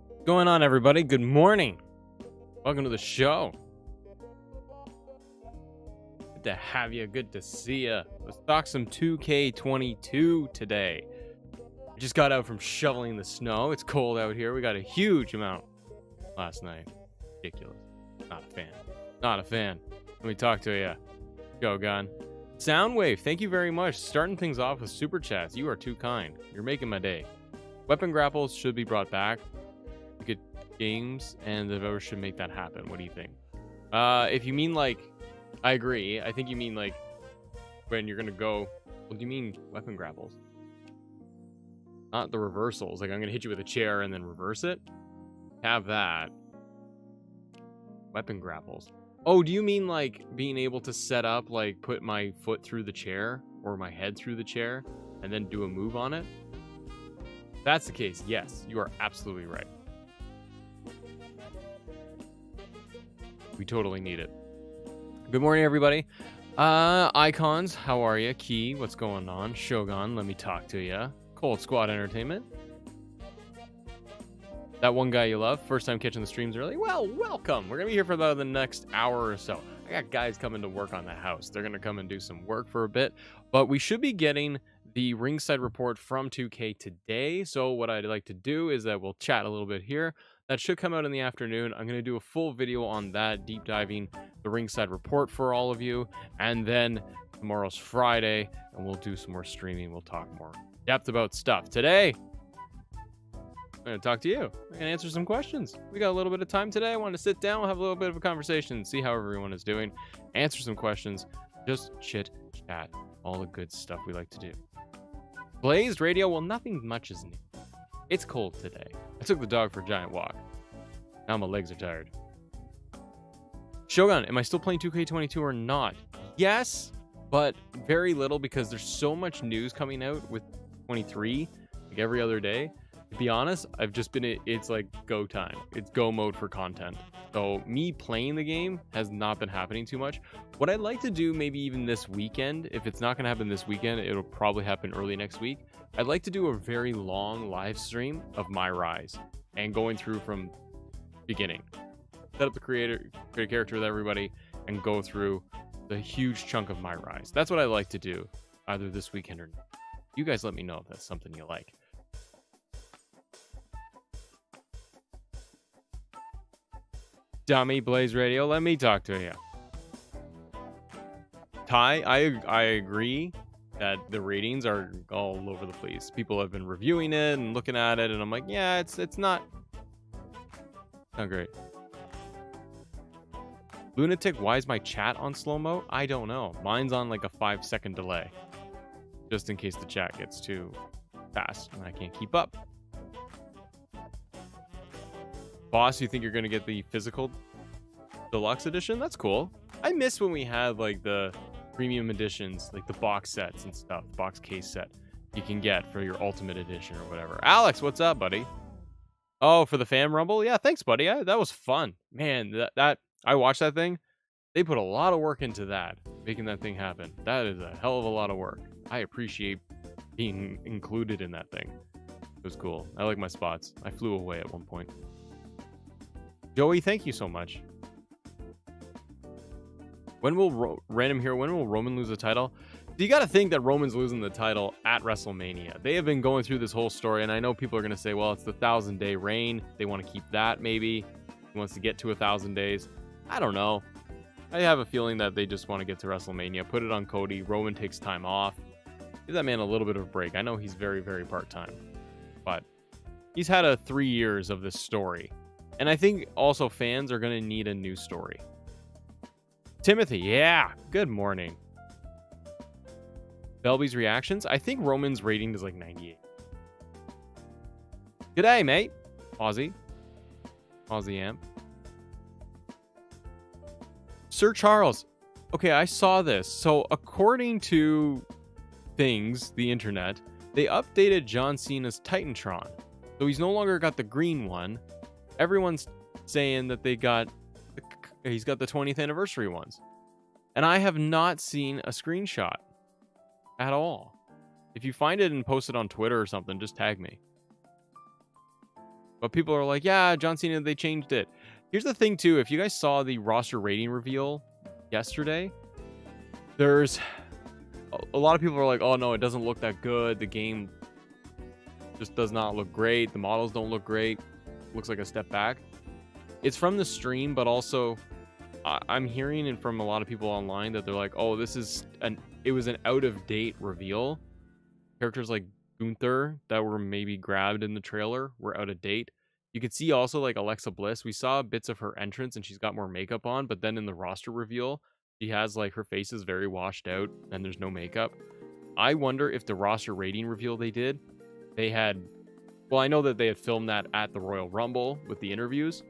What's going on, everybody? Good morning. Welcome to the show. Good to have you. Good to see you. Let's talk some 2K22 today. I just got out from shoveling the snow. It's cold out here. We got a huge amount last night. Ridiculous. Not a fan. Not a fan. Let me talk to you. Go, Gun. Soundwave, thank you very much. Starting things off with super chats. You are too kind. You're making my day. Weapon grapples should be brought back. Good games, and the developers should make that happen. What do you think? If you mean like, I agree. I think you mean like when you're gonna go. What do you mean weapon grapples? Not the reversals. Like I'm gonna hit you with a chair and then reverse it. Have that. Weapon grapples. Oh, do you mean like being able to set up, like put my foot through the chair or my head through the chair and then do a move on it? If that's the case, yes, you are absolutely right. We totally need it. Good morning, everybody. Icons, how are you? Key, what's going on? Shogun, let me talk to you. Cold Squad Entertainment. That one guy you love, first time catching the streams early. Well, welcome. We're going to be here for about the next hour or so. I got guys coming to work on the house. They're going to come and do some work for a bit. But we should be getting the ringside report from 2K today. So what I'd like to do is that we'll chat a little bit here. That should come out in the afternoon. I'm going to do a full video on that, deep diving the ringside report for all of you. And then tomorrow's Friday, and we'll do some more streaming. We'll talk more depth about stuff. Today, I'm going to talk to you. I'm going to answer some questions. We got a little bit of time today. I want to sit down. We'll have a little bit of a conversation, see how everyone is doing, answer some questions, just chit chat, all the good stuff we like to do. Blazed radio, well, nothing much is new. It's cold today. I took the dog for a giant walk. Now my legs are tired. Shogun, am I still playing 2K22 or not? Yes, but very little because there's so much news coming out with 23 like every other day. To be honest, I've just been, it's like go time. It's go mode for content. So me playing the game has not been happening too much. What I'd like to do maybe even this weekend, if it's not going to happen this weekend, it'll probably happen early next week. I'd like to do a very long live stream of my rise and going through from beginning. Set up the create a character with everybody and go through the huge chunk of my rise. That's what I like to do either this weekend or not. You guys let me know if that's something you like. Dummy Blaze Radio, let me talk to you. Ty, I agree that the ratings are all over the place. People have been reviewing it and looking at it, and I'm like, yeah, it's not great. Lunatic, why is my chat on slow-mo? I don't know. Mine's on like a 5-second delay, just in case the chat gets too fast and I can't keep up. Boss, you think you're going to get the physical deluxe edition? That's cool. I miss when we had like the premium editions, like the box sets and stuff, box case set you can get for your ultimate edition or whatever. Alex, what's up, buddy? Oh, for the fan rumble? Yeah, thanks, buddy. That was fun. Man, that I watched that thing. They put a lot of work into that, making that thing happen. That is a hell of a lot of work. I appreciate being included in that thing. It was cool. I like my spots. I flew away at one point. Joey, thank you so much. When will random hero? When will Roman lose the title? You got to think that Roman's losing the title at WrestleMania. They have been going through this whole story, and I know people are going to say, well, it's the 1,000-day reign. They want to keep that, maybe. He wants to get to 1,000 days. I don't know. I have a feeling that they just want to get to WrestleMania, put it on Cody. Roman takes time off. Give that man a little bit of a break. I know he's very, very part-time, but he's had 3 years of this story. And I think also fans are going to need a new story. Timothy, yeah, good morning. Belby's reactions. I think Roman's rating is like 98. G'day, mate. Aussie Amp. Sir Charles. Okay, I saw this. So according to things, the internet, they updated John Cena's Titantron. So he's no longer got the green one. Everyone's saying that he's got the 20th anniversary ones. And I have not seen a screenshot at all. If you find it and post it on Twitter or something, just tag me. But people are like, yeah, John Cena, they changed it. Here's the thing, too. If you guys saw the roster rating reveal yesterday, there's a lot of people are like, oh, no, it doesn't look that good. The game just does not look great. The models don't look great. Looks like a step back. It's from the stream, but also I'm hearing it from a lot of people online that they're like, oh, it was an out-of-date reveal. Characters like Gunther that were maybe grabbed in the trailer were out of date. You could see also like Alexa Bliss. We saw bits of her entrance and she's got more makeup on, but then in the roster reveal, she has like her face is very washed out and there's no makeup. I wonder if the roster rating reveal they had, well, I know that they had filmed that at the Royal Rumble with the interviews.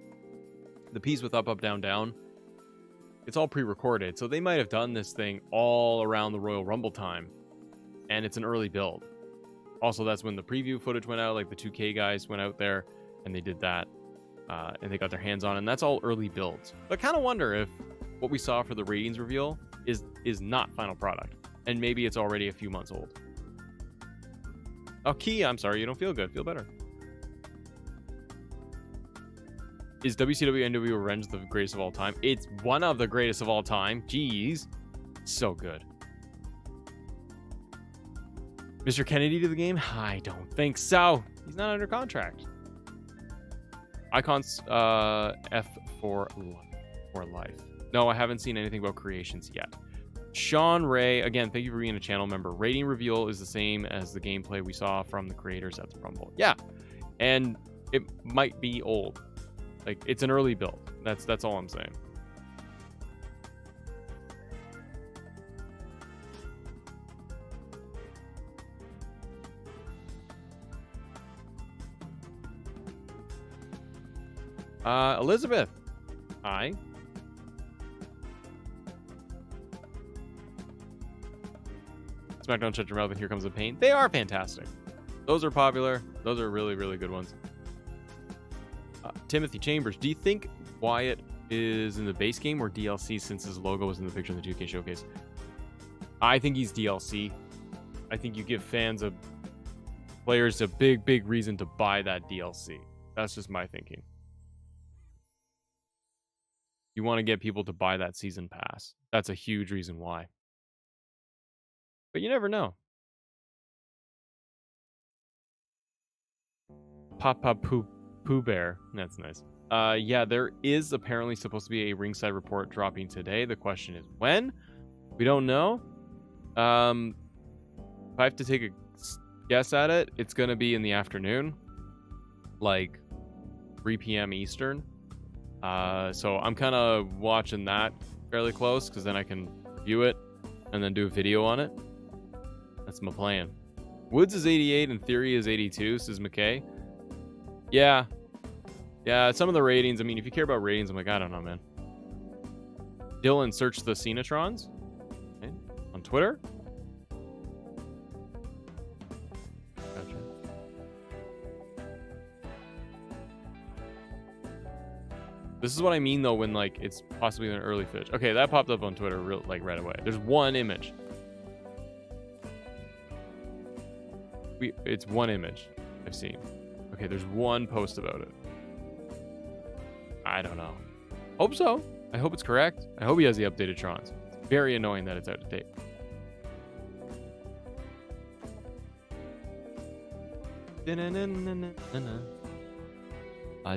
The piece with up, up, down, down. It's all pre-recorded, so they might have done this thing all around the Royal Rumble time, and it's an early build. Also, that's when the preview footage went out, like the 2K guys went out there, and they did that, and they got their hands on it, and that's all early builds. But I kind of wonder if what we saw for the ratings reveal is not final product, and maybe it's already a few months old. Oh, Key, I'm sorry, you don't feel good. Feel better. Is WCW NWO Revenge the greatest of all time? It's one of the greatest of all time. Jeez. So good. Mr. Kennedy to the game? I don't think so. He's not under contract. Icons F for life. No, I haven't seen anything about creations yet. Sean Ray, again, thank you for being a channel member. Rating reveal is the same as the gameplay we saw from the creators at the Rumble. Yeah, and it might be old. Like, it's an early build. That's all I'm saying. Elizabeth. Hi. SmackDown Shut Your Mouth and Here Comes the Pain. They are fantastic. Those are popular. Those are really, really good ones. Timothy Chambers, do you think Wyatt is in the base game or DLC since his logo was in the picture in the 2K showcase? I think he's DLC. I think you give players a big reason to buy that DLC. That's just my thinking. You want to get people to buy that season pass. That's a huge reason why. But you never know. Papa Pooh Bear. That's nice. Yeah, there is apparently supposed to be a ringside report dropping today. The question is when? We don't know. If I have to take a guess at it, it's going to be in the afternoon. Like 3 p.m. Eastern. So I'm kind of watching that fairly close because then I can review it and then do a video on it. That's my plan. Woods is 88 and Theory is 82, says McKay. Yeah, some of the ratings, I mean, if you care about ratings, I'm like, I don't know, man. Dylan, search the Cenatrons. Okay. On Twitter. Gotcha. This is what I mean, though, when, like, it's possibly an early footage. Okay, that popped up on Twitter, right away. There's one image. It's one image I've seen. Okay, there's one post about it. I don't know. Hope so. I hope it's correct. I hope he has the updated Trons. It's very annoying that it's out of date.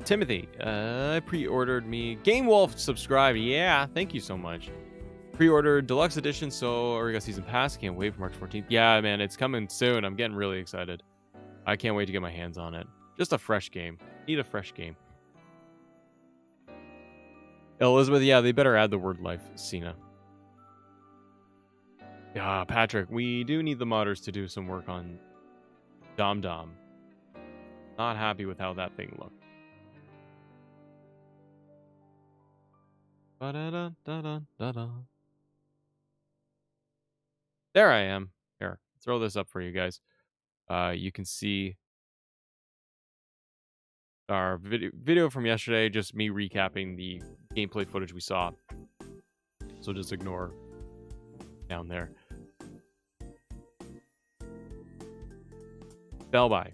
Timothy, I pre-ordered me. Game Wolf subscribe. Yeah, thank you so much. Pre-ordered deluxe edition, so Origa Season Pass. Can't wait for March 14th. Yeah, man, it's coming soon. I'm getting really excited. I can't wait to get my hands on it. Just a fresh game. Need a fresh game. Elizabeth, yeah, they better add the word life, Cena. Yeah, Patrick, we do need the modders to do some work on Dom Dom. Not happy with how that thing looked. Ba-da-da-da-da-da-da. There I am. Here, throw this up for you guys. You can see our video from yesterday, just me recapping the gameplay footage we saw. So just ignore down there. Belby.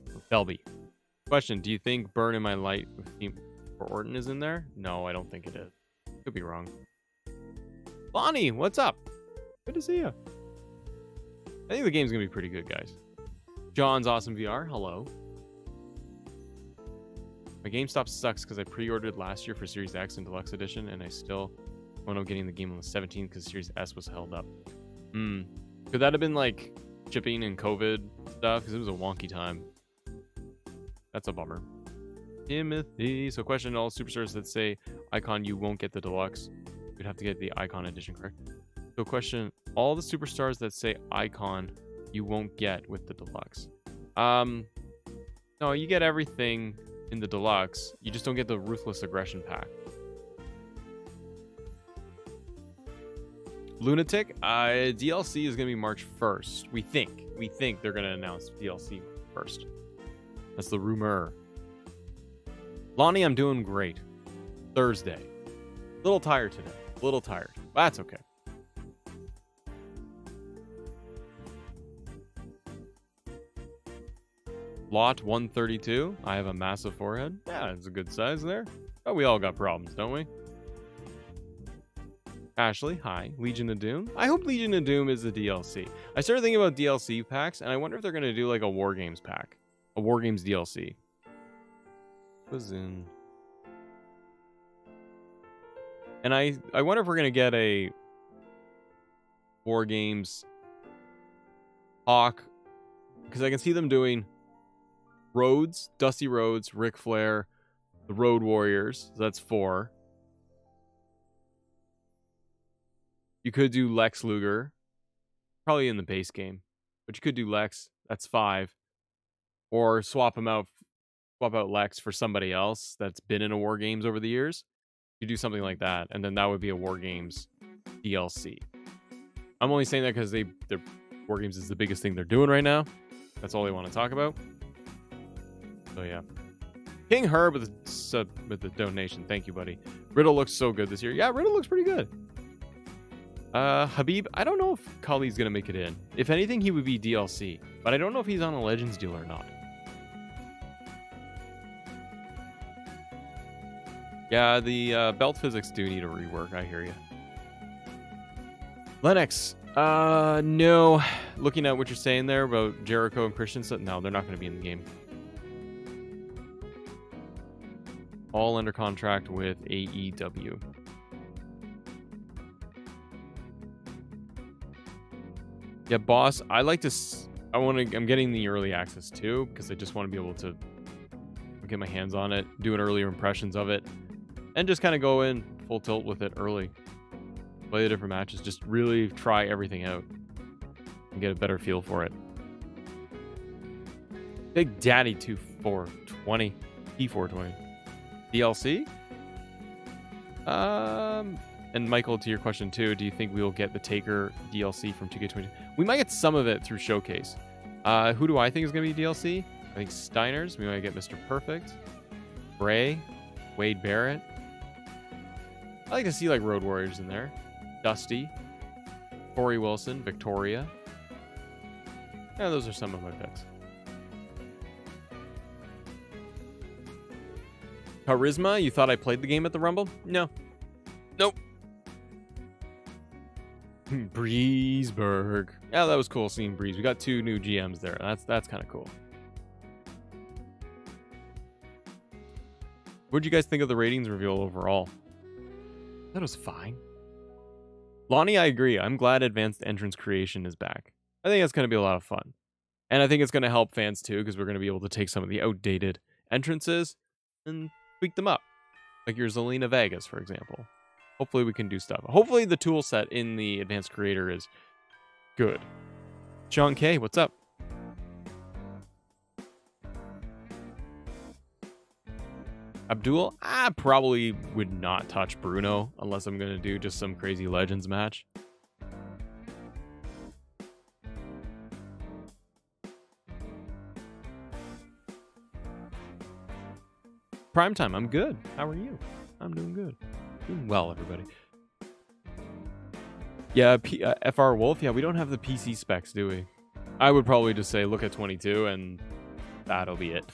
Question, do you think Burn in My Light with Team for Orton is in there? No, I don't think it is. Could be wrong. Lonnie, what's up? Good to see you. I think the game's going to be pretty good, guys. John's Awesome VR, hello. My GameStop sucks because I pre-ordered last year for Series X and Deluxe Edition, and I still wound up getting the game on the 17th because Series S was held up. Could that have been like shipping and COVID stuff? Because it was a wonky time. That's a bummer. Timothy. So question, all superstars that say Icon, you won't get the Deluxe. You'd have to get the Icon Edition, correct? So question, all the superstars that say Icon, you won't get with the Deluxe. No, you get everything in the Deluxe. You just don't get the Ruthless Aggression pack. Lunatic, DLC is going to be March 1st. We think they're going to announce DLC first. That's the rumor. Lonnie, I'm doing great. Thursday. A little tired today. A little tired. But that's okay. Lot 132. I have a massive forehead. Yeah, it's a good size there. But we all got problems, don't we? Ashley, hi. Legion of Doom. I hope Legion of Doom is the DLC. I started thinking about DLC packs, and I wonder if they're going to do like a War Games pack. A War Games DLC. Was in. And I wonder if we're going to get a War Games Hawk. Because I can see them doing Rhodes, Dusty Rhodes, Ric Flair, the Road Warriors. So that's 4. You could do Lex Luger. Probably in the base game. But you could do Lex. That's 5. Or swap out Lex for somebody else that's been in a War Games over the years. You do something like that, and then that would be a War Games DLC. I'm only saying that because their War Games is the biggest thing they're doing right now. That's all they want to talk about. So yeah. King Herb with the donation. Thank you, buddy. Riddle looks so good this year. Yeah, Riddle looks pretty good. Habib, I don't know if Kali's gonna make it in. If anything, he would be DLC, but I don't know if he's on a Legends deal or not. Yeah, the belt physics do need a rework. I hear you. Lennox, no. Looking at what you're saying there about Jericho and Christensen, no, they're not going to be in the game. All under contract with AEW. Yeah, boss, I'm getting the early access too, because I just want to be able to get my hands on it, do an earlier impressions of it, and just kind of go in full tilt with it early. Play the different matches, just really try everything out and get a better feel for it. Big Daddy 2420, P420. DLC? And Michael, to your question too, do you think we will get the Taker DLC from 2K23? We might get some of it through Showcase. Who do I think is going to be DLC? I think Steiners. We might get Mr. Perfect. Bray. Wade Barrett. I like to see like Road Warriors in there. Dusty. Corey Wilson. Victoria. Yeah, those are some of my picks. Charisma, you thought I played the game at the Rumble? No. Nope. Breezeburg. Yeah, that was cool seeing Breeze. We got 2 new GMs there. That's kind of cool. What did you guys think of the ratings reveal overall? That was fine. Lonnie, I agree. I'm glad Advanced Entrance Creation is back. I think it's going to be a lot of fun. And I think it's going to help fans too, because we're going to be able to take some of the outdated entrances and tweak them up. Like your Zelina Vegas, for example. Hopefully we can do stuff. Hopefully the tool set in the Advanced Creator is good. Sean K, what's up? Abdul, I probably would not touch Bruno unless I'm going to do just some crazy Legends match. Primetime, I'm good. How are you? I'm doing good. Doing well, everybody. Yeah, FR Wolf, yeah, we don't have the PC specs, do we? I would probably just say look at 22 and that'll be it.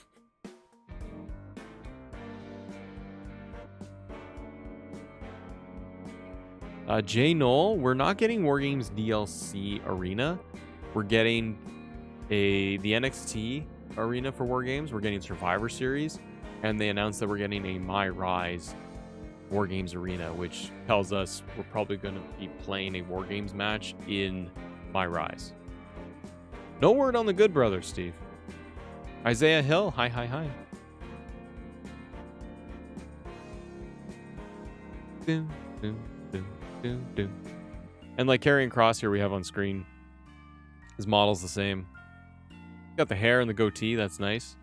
Jay Knoll, we're not getting War Games DLC Arena. We're getting the NXT Arena for War Games. We're getting Survivor Series. And they announced that we're getting a My Rise War Games Arena, which tells us we're probably going to be playing a War Games match in My Rise. No word on the Good Brothers, Steve. Isaiah Hill, hi, hi, hi. Dun, dun, dun, dun, dun. And like Karrion Kross here we have on screen. His model's the same. Got the hair and the goatee, that's nice.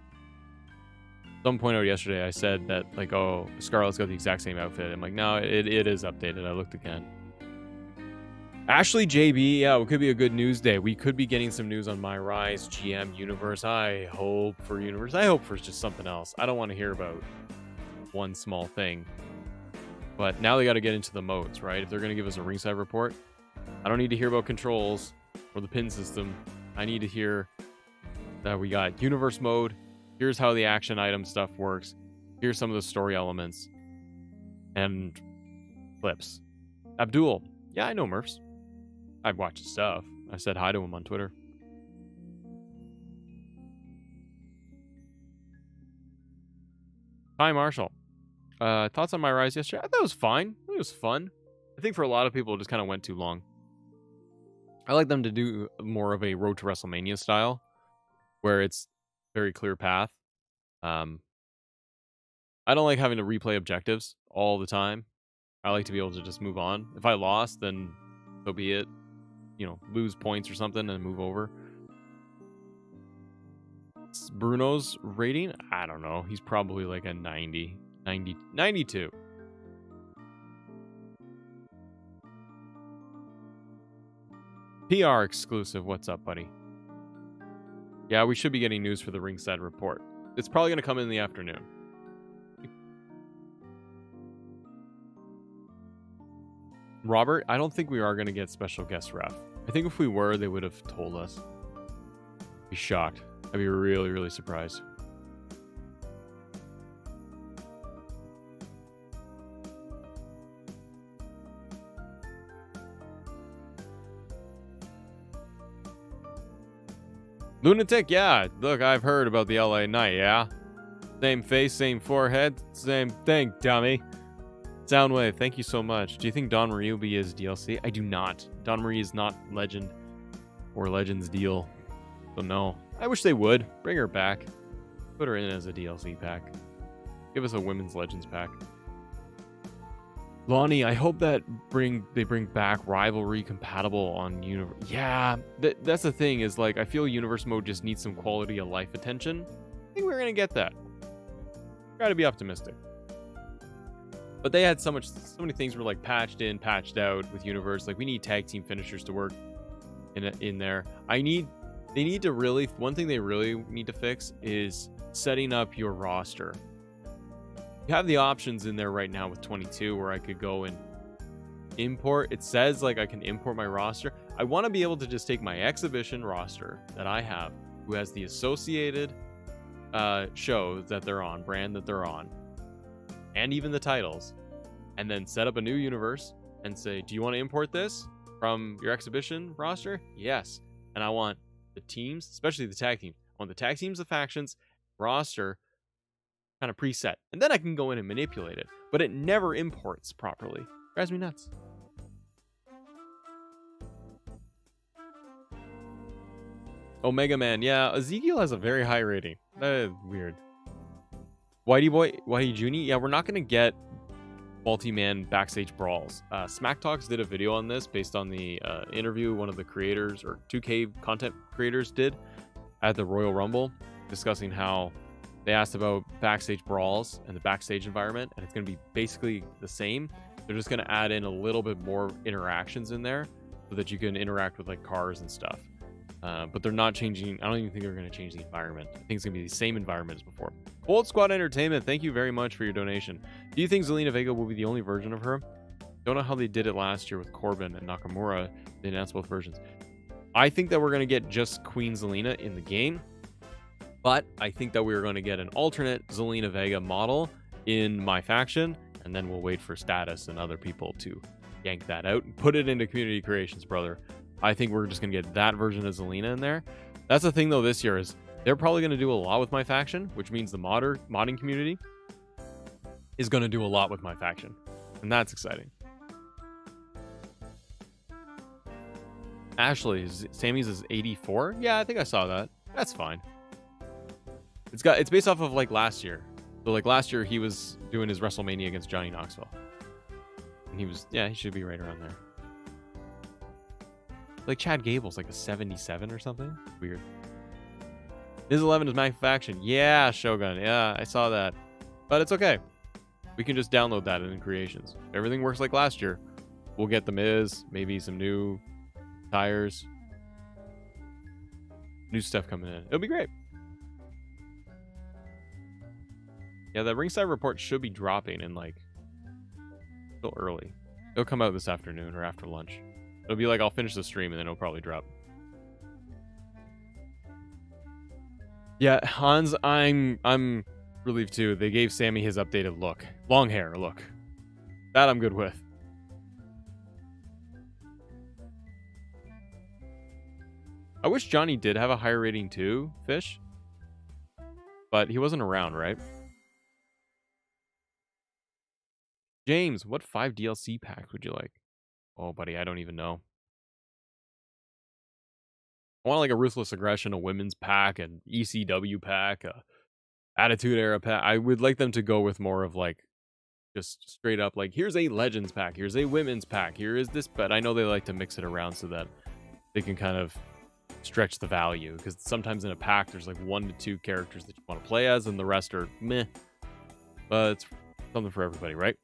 Someone pointed out yesterday, I said that, like, oh, Scarlett's got the exact same outfit. I'm like, no, it is updated. I looked again. Ashley JB, yeah, it could be a good news day. We could be getting some news on My Rise, GM, Universe. I hope for Universe. I hope for just something else. I don't want to hear about one small thing. But now they got to get into the modes, right? If they're going to give us a ringside report, I don't need to hear about controls or the pin system. I need to hear that we got Universe mode. Here's how the action item stuff works. Here's some of the story elements. And clips. Abdul. Yeah, I know Murphs. I've watched his stuff. I said hi to him on Twitter. Hi, Marshall. Thoughts on My Rise yesterday? I thought it was fine. I think it was fun. I think for a lot of people, it just kind of went too long. I like them to do more of a Road to WrestleMania style, where it's very clear path. I don't like having to replay objectives all the time. I like to be able to just move on. If I lost, then so be it. You know, lose points or something and move over. Bruno's rating? I don't know. He's probably like a 90, 92. PR exclusive. What's up, buddy? Yeah, we should be getting news for the ringside report. It's probably going to come in the afternoon. Robert, I don't think we are going to get special guest ref. I think if we were, they would have told us. I'd be shocked. I'd be really, really surprised. Lunatic, yeah. Look, I've heard about the LA Knight, yeah? Same face, same forehead, same thing, dummy. Soundwave, thank you so much. Do you think Dawn Marie will be his DLC? I do not. Dawn Marie is not Legend or Legends deal. So no. I wish they would. Bring her back. Put her in as a DLC pack. Give us a Women's Legends pack. Lonnie, I hope that they bring back rivalry compatible on Universe. Yeah, that's the thing is, like, I feel Universe mode just needs some quality of life attention. I think we're going to get that. Try to be optimistic. But they had so many things were like patched in, patched out with Universe. Like, we need tag team finishers to work in there. They need to really, one thing they really need to fix is setting up your roster. You have the options in there right now with 22 where I could go and import. It says like I can import my roster. I want to be able to just take my exhibition roster that I have, who has the associated shows that they're on, brand that they're on, and even the titles, and then set up a new universe and say, do you want to import this from your exhibition roster? Yes. And I want the teams, especially the tag teams. I want the tag teams, the factions, roster kind of preset. And then I can go in and manipulate it. But it never imports properly. Drives me nuts. Omega Man. Yeah, Ezekiel has a very high rating. That is weird. Whitey Jr. Yeah, we're not going to get multi-man backstage brawls. Smack Talks did a video on this based on the interview one of the creators or 2K content creators did at the Royal Rumble, discussing how they asked about backstage brawls and the backstage environment, and it's going to be basically the same. They're just going to add in a little bit more interactions in there so that you can interact with like cars and stuff. But they're not changing. I don't even think they're going to change the environment. I think it's going to be the same environment as before. Old Squad Entertainment, thank you very much for your donation. Do you think Zelina Vega will be the only version of her? Don't know how they did it last year with Corbin and Nakamura. They announced both versions. I think that we're going to get just Queen Zelina in the game. But I think that we're going to get an alternate Zelina Vega model in my faction. And then we'll wait for Status and other people to yank that out and put it into community creations, brother. I think we're just going to get that version of Zelina in there. That's the thing, though, this year is they're probably going to do a lot with my faction, which means the modding community is going to do a lot with my faction. And that's exciting. Ashley, Sammy's is 84? Yeah, I think I saw that. That's fine. It's based off of like last year. So like last year he was doing his WrestleMania against Johnny Knoxville. And he should be right around there. Like Chad Gable's like a 77 or something. Weird. His 11 is my faction. Yeah, Shogun. Yeah, I saw that. But it's okay. We can just download that in creations. If everything works like last year, we'll get the Miz, maybe some new tires, new stuff coming in. It'll be great. Yeah, that ringside report should be dropping in like still early. It'll come out this afternoon or after lunch. It'll be like I'll finish the stream and then it'll probably drop. Yeah, Hans, I'm relieved too. They gave Sammy his updated look. Long hair look. That I'm good with. I wish Johnny did have a higher rating too, Fish. But he wasn't around, right? James, what 5 DLC packs would you like? Oh, buddy, I don't even know. I want like a Ruthless Aggression, a women's pack, an ECW pack, a Attitude Era pack. I would like them to go with more of like just straight up like, here's a Legends pack, here's a women's pack, here is this. But I know they like to mix it around so that they can kind of stretch the value, because sometimes in a pack there's like 1 to 2 characters that you want to play as and the rest are meh. But it's something for everybody, right?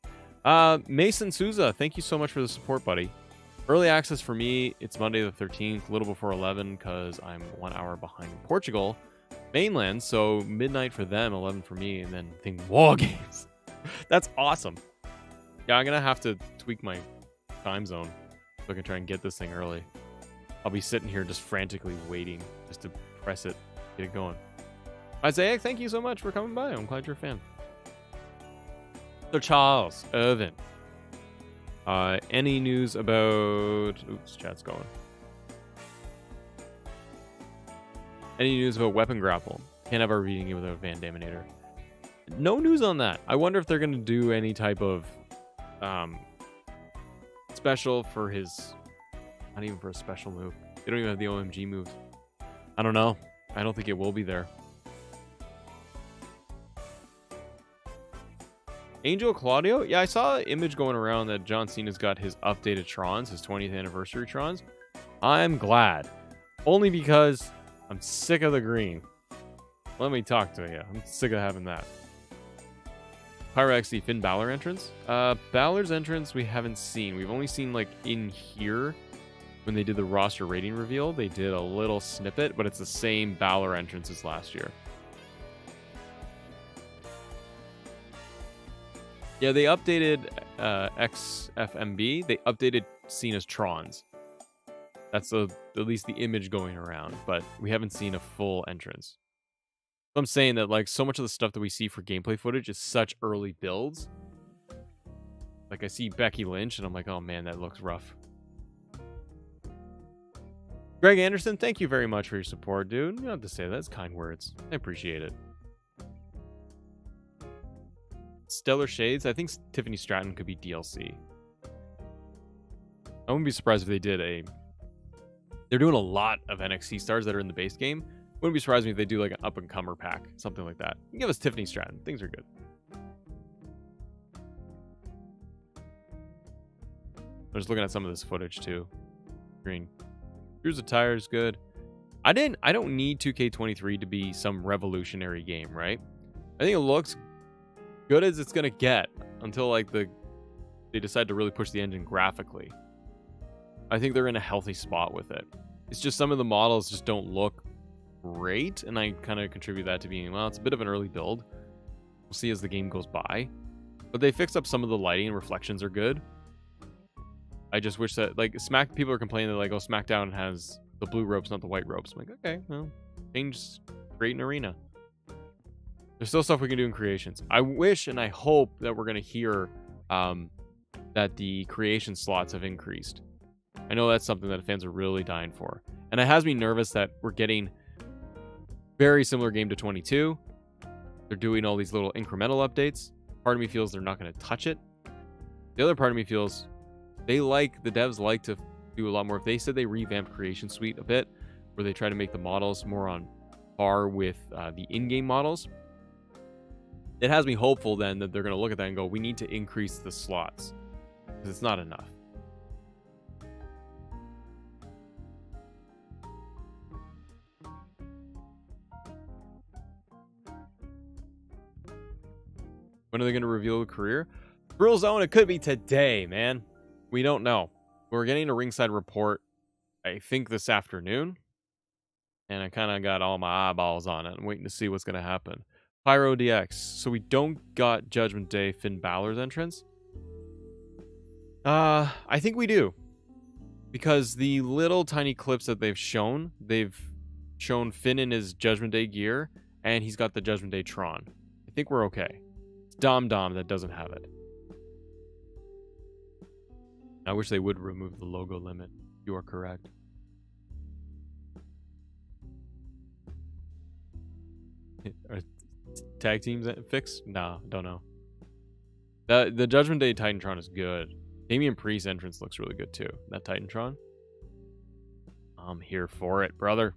Mason Souza, thank you so much for the support, buddy. Early access for me, it's Monday the 13th, a little before 11, because I'm 1 hour behind in Portugal mainland, so midnight for them, 11 for me, and then think war games. That's awesome. Yeah, I'm gonna have to tweak my time zone so I can try and get this thing early. I'll be sitting here just frantically waiting just to press it, get it going. Isaiah, thank you so much for coming by. I'm glad you're a fan. So Charles, Irvin. Any news about... Oops, chat's going. Any news about Weapon Grapple? Can't have our reading it without Van Daminator. No news on that. I wonder if they're going to do any type of special for his... Not even for a special move. They don't even have the OMG moves. I don't know. I don't think it will be there. Angel Claudio? Yeah, I saw an image going around that John Cena's got his updated Trons, his 20th anniversary Trons. I'm glad. Only because I'm sick of the green. Let me talk to you. I'm sick of having that. Pyrex, Finn Balor entrance? Balor's entrance we haven't seen. We've only seen like in here when they did the roster rating reveal. They did a little snippet, but it's the same Balor entrance as last year. Yeah, they updated XFMB. They updated Cena's Trons. That's at least the image going around, but we haven't seen a full entrance. So I'm saying that like so much of the stuff that we see for gameplay footage is such early builds. Like I see Becky Lynch and I'm like, oh man, that looks rough. Greg Anderson, thank you very much for your support, dude. You don't have to say that. That's kind words. I appreciate it. Stellar Shades. I think Tiffany Stratton could be DLC. I wouldn't be surprised if they did a... They're doing a lot of NXT stars that are in the base game. Wouldn't be surprised me if they do like an up-and-comer pack. Something like that. You can give us Tiffany Stratton. Things are good. I'm just looking at some of this footage too. Green. Here's the tires, good. I don't need 2K23 to be some revolutionary game, right? I think it looks good as it's gonna get until like they decide to really push the engine graphically. I think they're in a healthy spot with it. It's just some of the models just don't look great, and I kind of contribute that to being, well, it's a bit of an early build. We'll see as the game goes by. But they fixed up some of the lighting and reflections are good. I just wish that, like, people are complaining that, like, oh, SmackDown has the blue ropes, not the white ropes. I'm like, okay, well, change, create an arena. There's still stuff we can do in creations. I wish and I hope that we're going to hear that the creation slots have increased. I know that's something that fans are really dying for. And it has me nervous that we're getting very similar game to 22. They're doing all these little incremental updates. Part of me feels they're not going to touch it. The other part of me feels the devs like to do a lot more. If they said they revamped Creation Suite a bit, where they try to make the models more on par with the in-game models, it has me hopeful then that they're going to look at that and go, we need to increase the slots because it's not enough. When are they going to reveal the career? Thrill Zone, it could be today, man. We don't know. We're getting a ringside report, I think, this afternoon. And I kind of got all my eyeballs on it. I'm waiting to see what's going to happen. Pyro DX. So we don't got Judgment Day Finn Balor's entrance? I think we do. Because the little tiny clips that they've shown Finn in his Judgment Day gear, and he's got the Judgment Day Tron. I think we're okay. It's Dom that doesn't have it. I wish they would remove the logo limit. You are correct. Are tag teams fixed? Nah, don't know. The Judgment Day Titantron is good. Damian Priest's entrance looks really good too. That Titantron. I'm here for it, brother.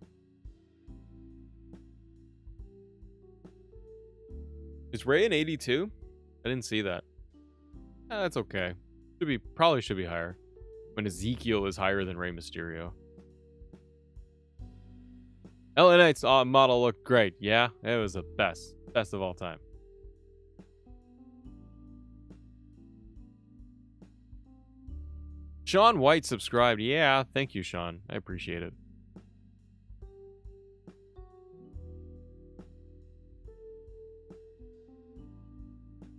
Is Ray an 82? I didn't see that. That's okay. Probably should be higher. When Ezekiel is higher than Rey Mysterio. LA Knight's model looked great. Yeah, it was the best. Best of all time. Sean White subscribed. Yeah, thank you, Sean. I appreciate it.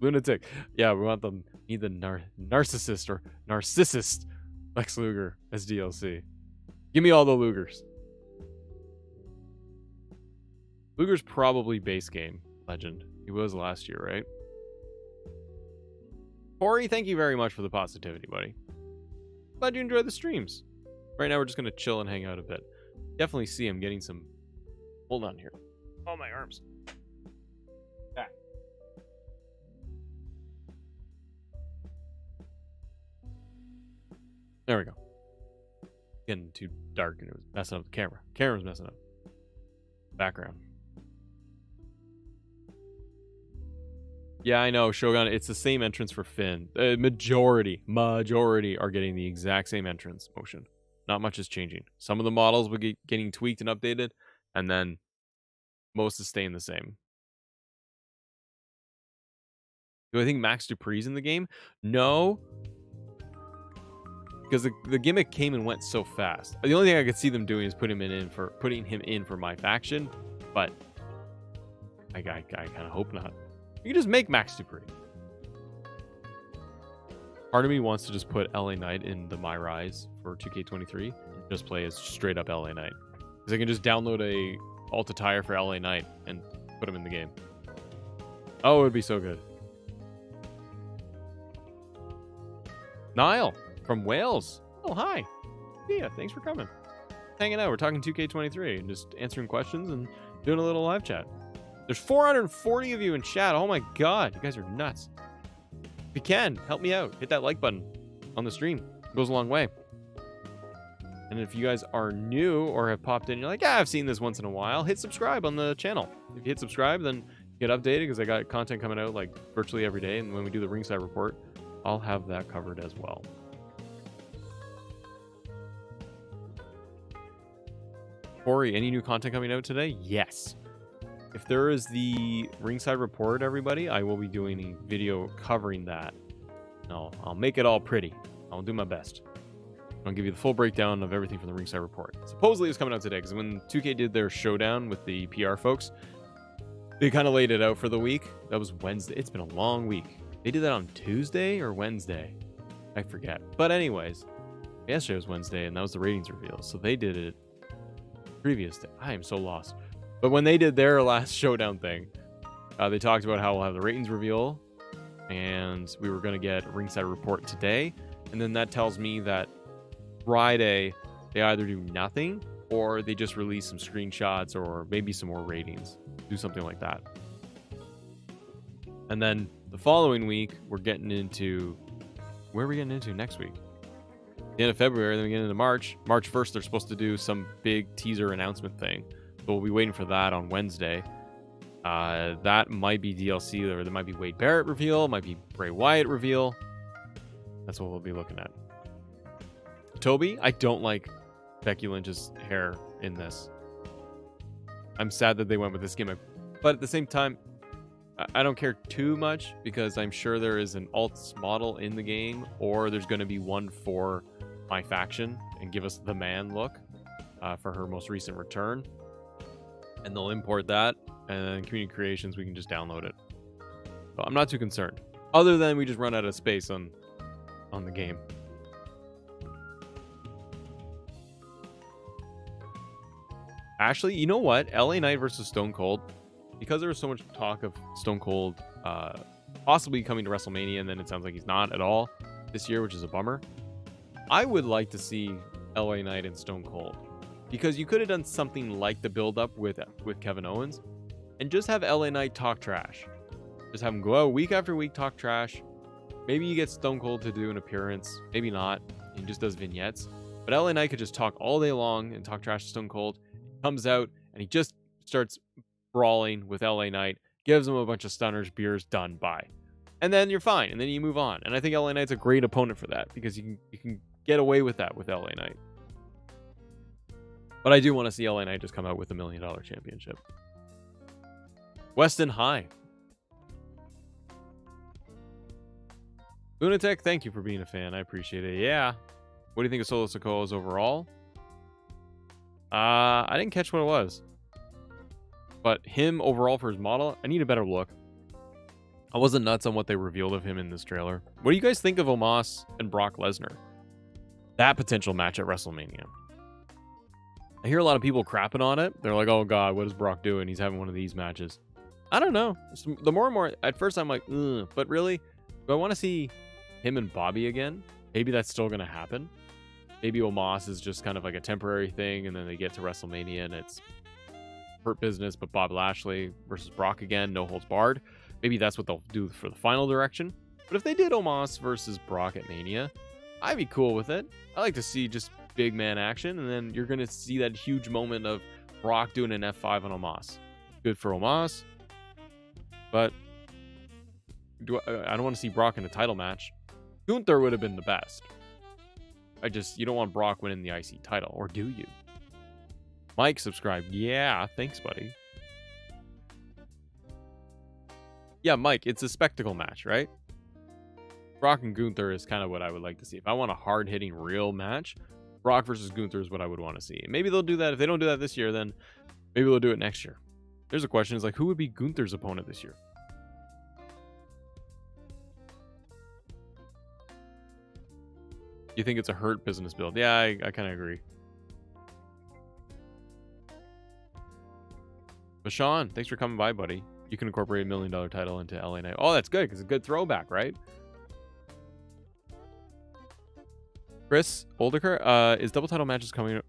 Lunatic. Yeah, we want them. Need the narcissist Lex Luger as DLC. Give me all the Lugers. Luger's probably base game legend. He was last year, right? Corey, thank you very much for the positivity, buddy. Glad you enjoyed the streams. Right now, we're just going to chill and hang out a bit. Definitely see him getting some... Hold on here. Oh, my arms. Back. There we go. Getting too dark and it was messing up the camera. Camera's messing up. Background. Yeah, I know, Shogun. It's the same entrance for Finn. Majority are getting the exact same entrance motion. Not much is changing. Some of the models will get getting tweaked and updated, and then most is staying the same. Do I think Max Dupree's in the game? No. Because the gimmick came and went so fast. The only thing I could see them doing is putting him in for my faction, but I kind of hope not. You can just make Max Dupree. Part of me wants to just put LA Knight in the My Rise for 2K23 and just play as straight up LA Knight. Because I can just download a alt attire for LA Knight and put him in the game. Oh, it would be so good. Niall from Wales. Oh, hi. Yeah, thanks for coming. Hanging out. We're talking 2K23 and just answering questions and doing a little live chat. There's 440 of you in chat. Oh my god, you guys are nuts. If you can, help me out. Hit that like button on the stream. It goes a long way. And if you guys are new or have popped in, you're like, yeah, I've seen this once in a while, hit subscribe on the channel. If you hit subscribe, then get updated because I got content coming out like virtually every day. And when we do the ringside report, I'll have that covered as well. Corey, any new content coming out today? Yes. If there is the ringside report, everybody, I will be doing a video covering that. No, I'll make it all pretty. I'll do my best. I'll give you the full breakdown of everything from the ringside report. Supposedly it's coming out today because when 2K did their showdown with the PR folks, they kind of laid it out for the week. That was Wednesday. It's been a long week. They did that on Tuesday or Wednesday. I forget. But anyways, yesterday was Wednesday and that was the ratings reveal. So they did it previous day. I am so lost. But when they did their last showdown thing, they talked about how we'll have the ratings reveal and we were going to get a ringside report today. And then that tells me that Friday, they either do nothing or they just release some screenshots or maybe some more ratings. Do something like that. And then the following week, we're getting into... Where are we getting into next week? The end of February, then we get into March. March 1st, they're supposed to do some big teaser announcement thing. So we'll be waiting for that on Wednesday. That might be DLC, or there might be Wade Barrett reveal, might be Bray Wyatt reveal. That's what we'll be looking at. Toby, I don't like Becky Lynch's hair in this. I'm sad that they went with this gimmick. But at the same time, I don't care too much because I'm sure there is an alts model in the game, or there's going to be one for my faction and give us the man look for her most recent return. And they'll import that, and then Community Creations, we can just download it. So I'm not too concerned. Other than we just run out of space on the game. Actually, you know what? LA Knight versus Stone Cold. Because there was so much talk of Stone Cold possibly coming to WrestleMania, and then it sounds like he's not at all this year, which is a bummer. I would like to see LA Knight and Stone Cold. Because you could have done something like the build-up with Kevin Owens, and just have LA Knight talk trash. Just have him go out week after week, talk trash. Maybe you get Stone Cold to do an appearance. Maybe not. He just does vignettes. But LA Knight could just talk all day long and talk trash to Stone Cold. He comes out, and he just starts brawling with LA Knight, gives him a bunch of stunners, beers, done, bye. And then you're fine, and then you move on. And I think LA Knight's a great opponent for that, because you can get away with that with LA Knight. But I do want to see LA Knight just come out with $1 million championship. Weston High. Lunatic, thank you for being a fan. I appreciate it. Yeah. What do you think of Solo Sikoa's overall? I didn't catch what it was. But him overall for his model, I need a better look. I wasn't nuts on what they revealed of him in this trailer. What do you guys think of Omos and Brock Lesnar? That potential match at WrestleMania. I hear a lot of people crapping on it. They're like, oh god, what is Brock doing? He's having one of these matches. I don't know. The more and more, at first I'm like, ugh. But really, do I want to see him and Bobby again? Maybe that's still going to happen. Maybe Omos is just kind of like a temporary thing, and then they get to WrestleMania and it's Hurt Business, but Bob Lashley versus Brock again, no holds barred. Maybe that's what they'll do for the final direction. But if they did Omos versus Brock at Mania, I'd be cool with it. I like to see just big man action, and then you're going to see that huge moment of Brock doing an F5 on Omos. Good for Omos, but I don't want to see Brock in a title match. Gunther would have been the best. You don't want Brock winning the IC title, or do you? Mike subscribed. Yeah, thanks, buddy. Yeah, Mike, it's a spectacle match, right? Brock and Gunther is kind of what I would like to see. If I want a hard-hitting, real match, Brock versus Gunther is what I would want to see. Maybe they'll do that. If they don't do that this year, then maybe they'll do it next year. There's a question. It's like, who would be Gunther's opponent this year? You think it's a Hurt Business build? Yeah, I kind of agree. But Sean, thanks for coming by, buddy. You can incorporate $1 million title into LA Knight. Oh, that's good, because it's a good throwback, right? Chris Oldeker, is double title matches coming?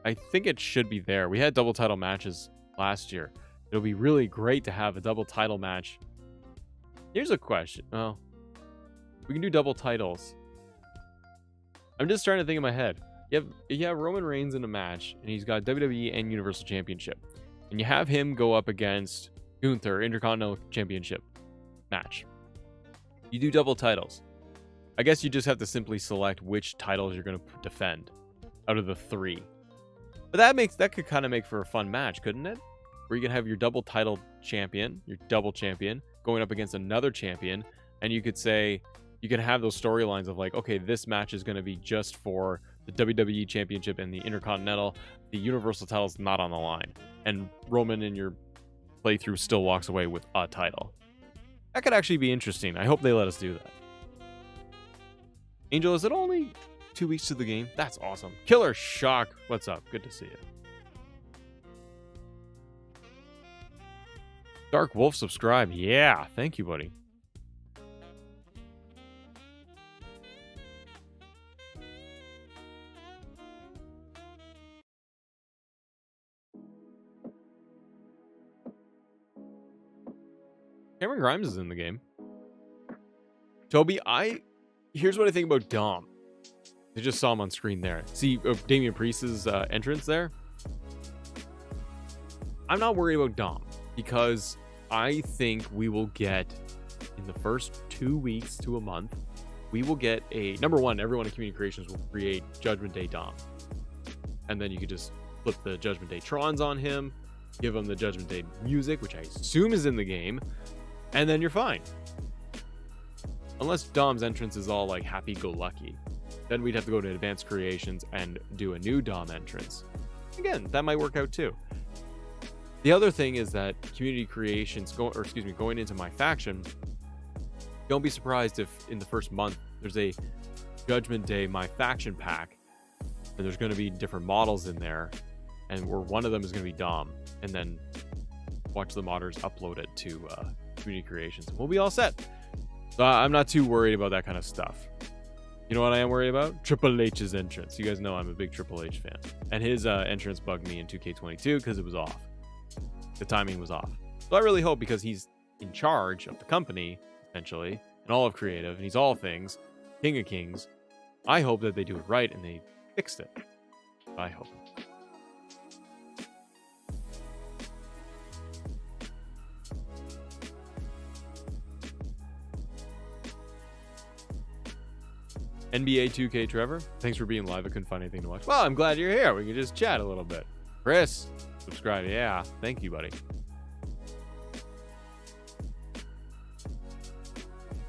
I think it should be there. We had double title matches last year. It'll be really great to have a double title match. Here's a question. Oh, we can do double titles. I'm just trying to think in my head. You have Roman Reigns in a match, and he's got WWE and Universal Championship. And you have him go up against Gunther, Intercontinental Championship match. You do double titles. I guess you just have to simply select which titles you're going to defend out of the 3. But that could kind of make for a fun match, couldn't it? Where you can have your double title champion, your double champion, going up against another champion, and you could say, you can have those storylines of like, okay, this match is going to be just for the WWE Championship and the Intercontinental. The Universal title is not on the line. And Roman in your playthrough still walks away with a title. That could actually be interesting. I hope they let us do that. Angel, is it only 2 weeks to the game? That's awesome. Killer Shock. What's up? Good to see you. Dark Wolf subscribe. Yeah. Thank you, buddy. Cameron Grimes is in the game. Toby, here's what I think about Dom. I just saw him on screen there. See Damian Priest's entrance there? I'm not worried about Dom because I think we will get, in the first 2 weeks to a month, we will get a, number one, everyone in Community Creations will create Judgment Day Dom. And then you could just flip the Judgment Day Trons on him, give him the Judgment Day music, which I assume is in the game, and then you're fine. Unless Dom's entrance is all like happy-go-lucky. Then we'd have to go to Advanced Creations and do a new Dom entrance. Again, that might work out too. The other thing is that Community Creations, going into my faction, don't be surprised if in the first month there's a Judgment Day My Faction pack, and there's going to be different models in there, and where one of them is going to be Dom, and then watch the modders upload it to Community Creations, and we'll be all set. So I'm not too worried about that kind of stuff. You know what I am worried about? Triple H's entrance. You guys know I'm a big Triple H fan, and his entrance bugged me in 2K22 because it was off. The timing was off. So I really hope, because he's in charge of the company, essentially, and all of creative, and he's all things, King of Kings, I hope that they do it right and they fixed it. I hope. NBA 2K Trevor, thanks for being live. I couldn't find anything to watch. Well, I'm glad you're here. We can just chat a little bit. Chris, subscribe. Yeah, thank you, buddy.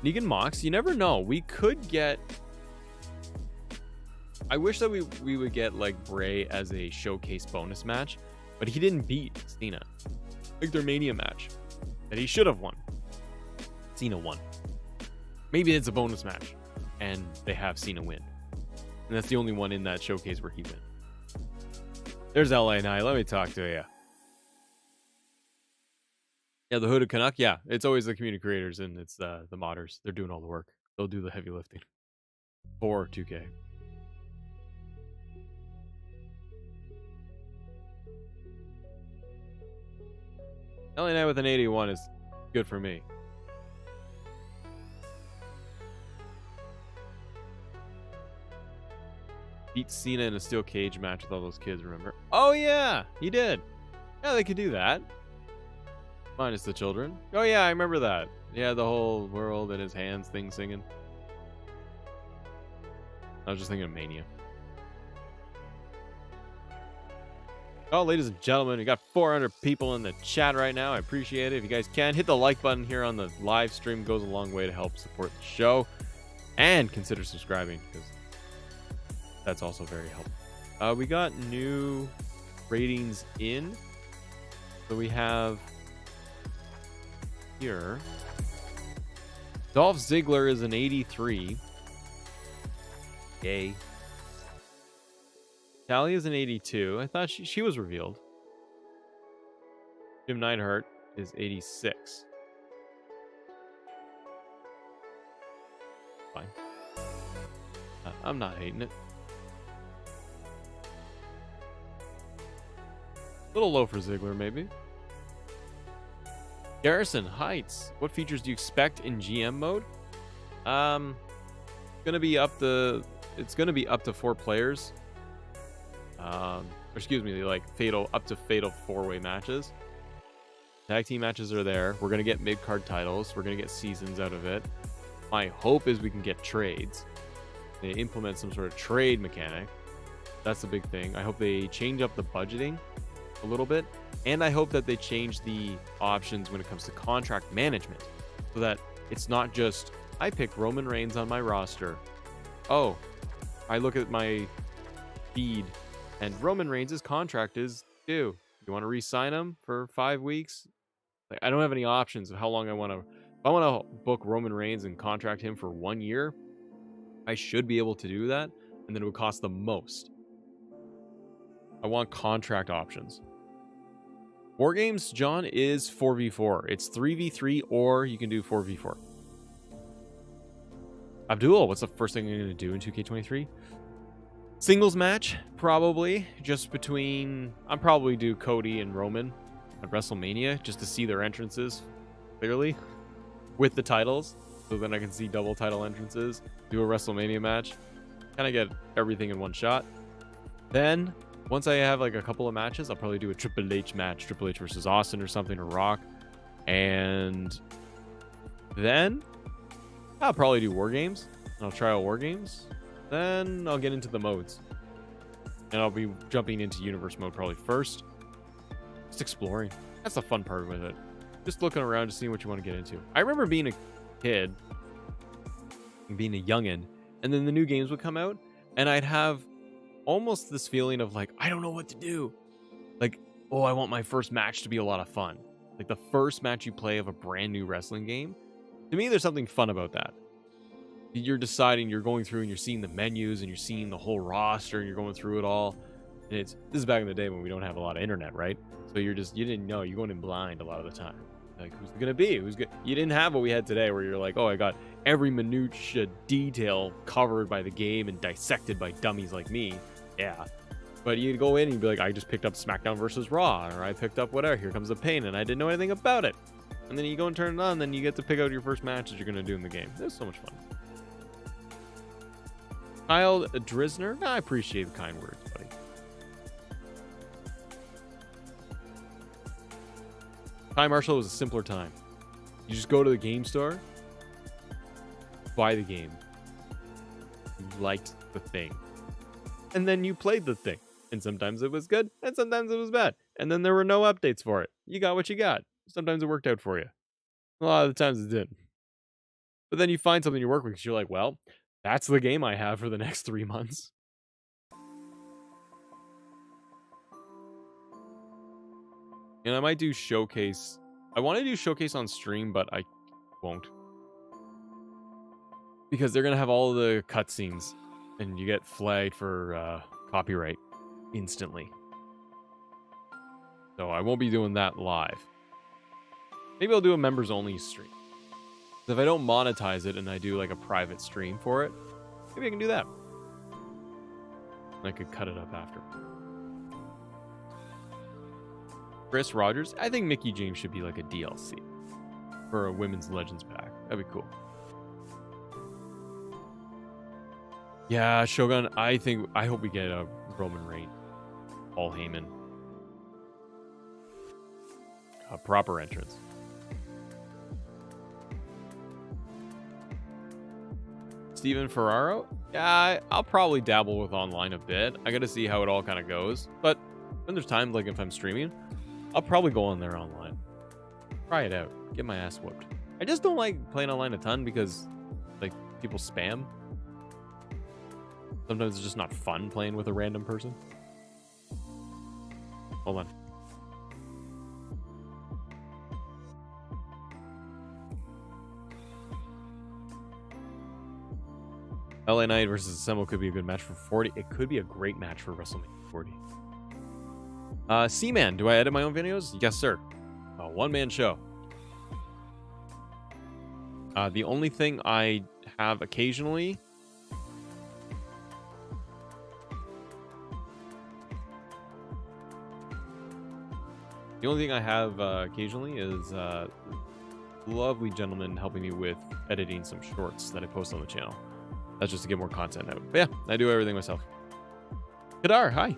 Negan Mox, you never know. We could get... I wish that we would get like Bray as a showcase bonus match, but he didn't beat Cena. Like their Mania match that he should have won. Cena won. Maybe it's a bonus match and they have Cena win. And that's the only one in that showcase where he wins. There's LA Knight. Let me talk to you. Yeah, the Hooded Canuck. Yeah, it's always the community creators and it's the modders. They're doing all the work. They'll do the heavy lifting for 2K. LA Knight with an 81 is good for me. Beat Cena in a steel cage match with all those kids, remember? Oh, yeah, he did. Yeah, they could do that. Minus the children. Oh, yeah, I remember that. Yeah, the whole world in his hands thing singing. I was just thinking of Mania. Oh, ladies and gentlemen, we got 400 people in the chat right now. I appreciate it. If you guys can, hit the like button here on the live stream. It goes a long way to help support the show. And consider subscribing, because that's also very helpful. We got new ratings in. So we have here Dolph Ziggler is an 83. Yay. Tally is an 82. I thought she was revealed. Jim Neidhart is 86. Fine. I'm not hating it. A little low for Ziggler, maybe. Garrison Heights. What features do you expect in GM mode? It's gonna be up to 4 players. Like up to fatal 4-way matches. Tag team matches are there. We're gonna get mid-card titles. We're gonna get seasons out of it. My hope is we can get trades. They implement some sort of trade mechanic. That's the big thing. I hope they change up the budgeting a little bit, and I hope that they change the options when it comes to contract management, so that it's not just I pick Roman Reigns on my roster. Oh, I look at my feed and Roman Reigns' contract is due. You want to re-sign him for 5 weeks? Like, I don't have any options of how long I want to. If I want to book Roman Reigns and contract him for 1 year, I should be able to do that, and then it would cost the most. I want contract options. War Games, John, is 4v4. It's 3v3, or you can do 4v4. Abdul, what's the first thing you're going to do in 2K23? Singles match, probably. Just between... I'll probably do Cody and Roman at WrestleMania, just to see their entrances clearly. with the titles, so then I can see double title entrances, do a WrestleMania match, kind of get everything in one shot. Then once I have like a couple of matches, I'll probably do a Triple H match, Triple H versus Austin or something, or Rock. And then I'll probably do War Games. I'll try out War Games. Then I'll get into the modes. And I'll be jumping into Universe mode probably first. Just exploring. That's the fun part with it. Just looking around to see what you want to get into. I remember being a kid, being a youngin', and then the new games would come out, and I'd have almost this feeling of like, I don't know what to do. Like, oh, I want my first match to be a lot of fun. Like the first match you play of a brand new wrestling game. To me, there's something fun about that. You're deciding, you're going through and you're seeing the menus and you're seeing the whole roster and you're going through it all. And this is back in the day when we don't have a lot of internet, right? So you didn't know, you're going in blind a lot of the time. Like, who's it gonna be? Who's good? You didn't have what we had today, where you're like, oh, I got every minutia detail covered by the game and dissected by dummies like me. Yeah, but you'd go in and you'd be like, I just picked up SmackDown versus Raw, or I picked up whatever. Here comes the pain, and I didn't know anything about it. And then you go and turn it on, and then you get to pick out your first match that you're gonna do in the game. It was so much fun. Kyle Drisner, I appreciate the kind words, buddy. Time Marshall was a simpler time. You just go to the game store, buy the game. You liked the thing. And then you played the thing. And sometimes it was good, and sometimes it was bad. And then there were no updates for it. You got what you got. Sometimes it worked out for you. A lot of the times it didn't. But then you find something you work with because you're like, well, that's the game I have for the next 3 months. And I might do Showcase. I want to do Showcase on stream, but I won't. Because they're going to have all the cutscenes. And you get flagged for copyright instantly. So I won't be doing that live. Maybe I'll do a members only stream. If I don't monetize it and I do like a private stream for it, maybe I can do that. And I could cut it up after. Chris Rogers, I think Mickey James should be like a DLC for a Women's Legends pack. That'd be cool. Yeah, Shogun, I hope we get a Roman Reigns, Paul Heyman. A proper entrance. Steven Ferraro? Yeah, I'll probably dabble with online a bit. I gotta see how it all kind of goes. But when there's time, like if I'm streaming, I'll probably go on there online. Try it out. Get my ass whooped. I just don't like playing online a ton because, like, people spam. Sometimes it's just not fun playing with a random person. Hold on. LA Knight versus Assemble could be a good match for 40. It could be a great match for WrestleMania 40. C-Man, do I edit my own videos? Yes, sir. A one-man show. The only thing I have occasionally... The only thing I have occasionally is lovely gentleman helping me with editing some shorts that I post on the channel. That's just to get more content out. But yeah, I do everything myself. Kadar, hi.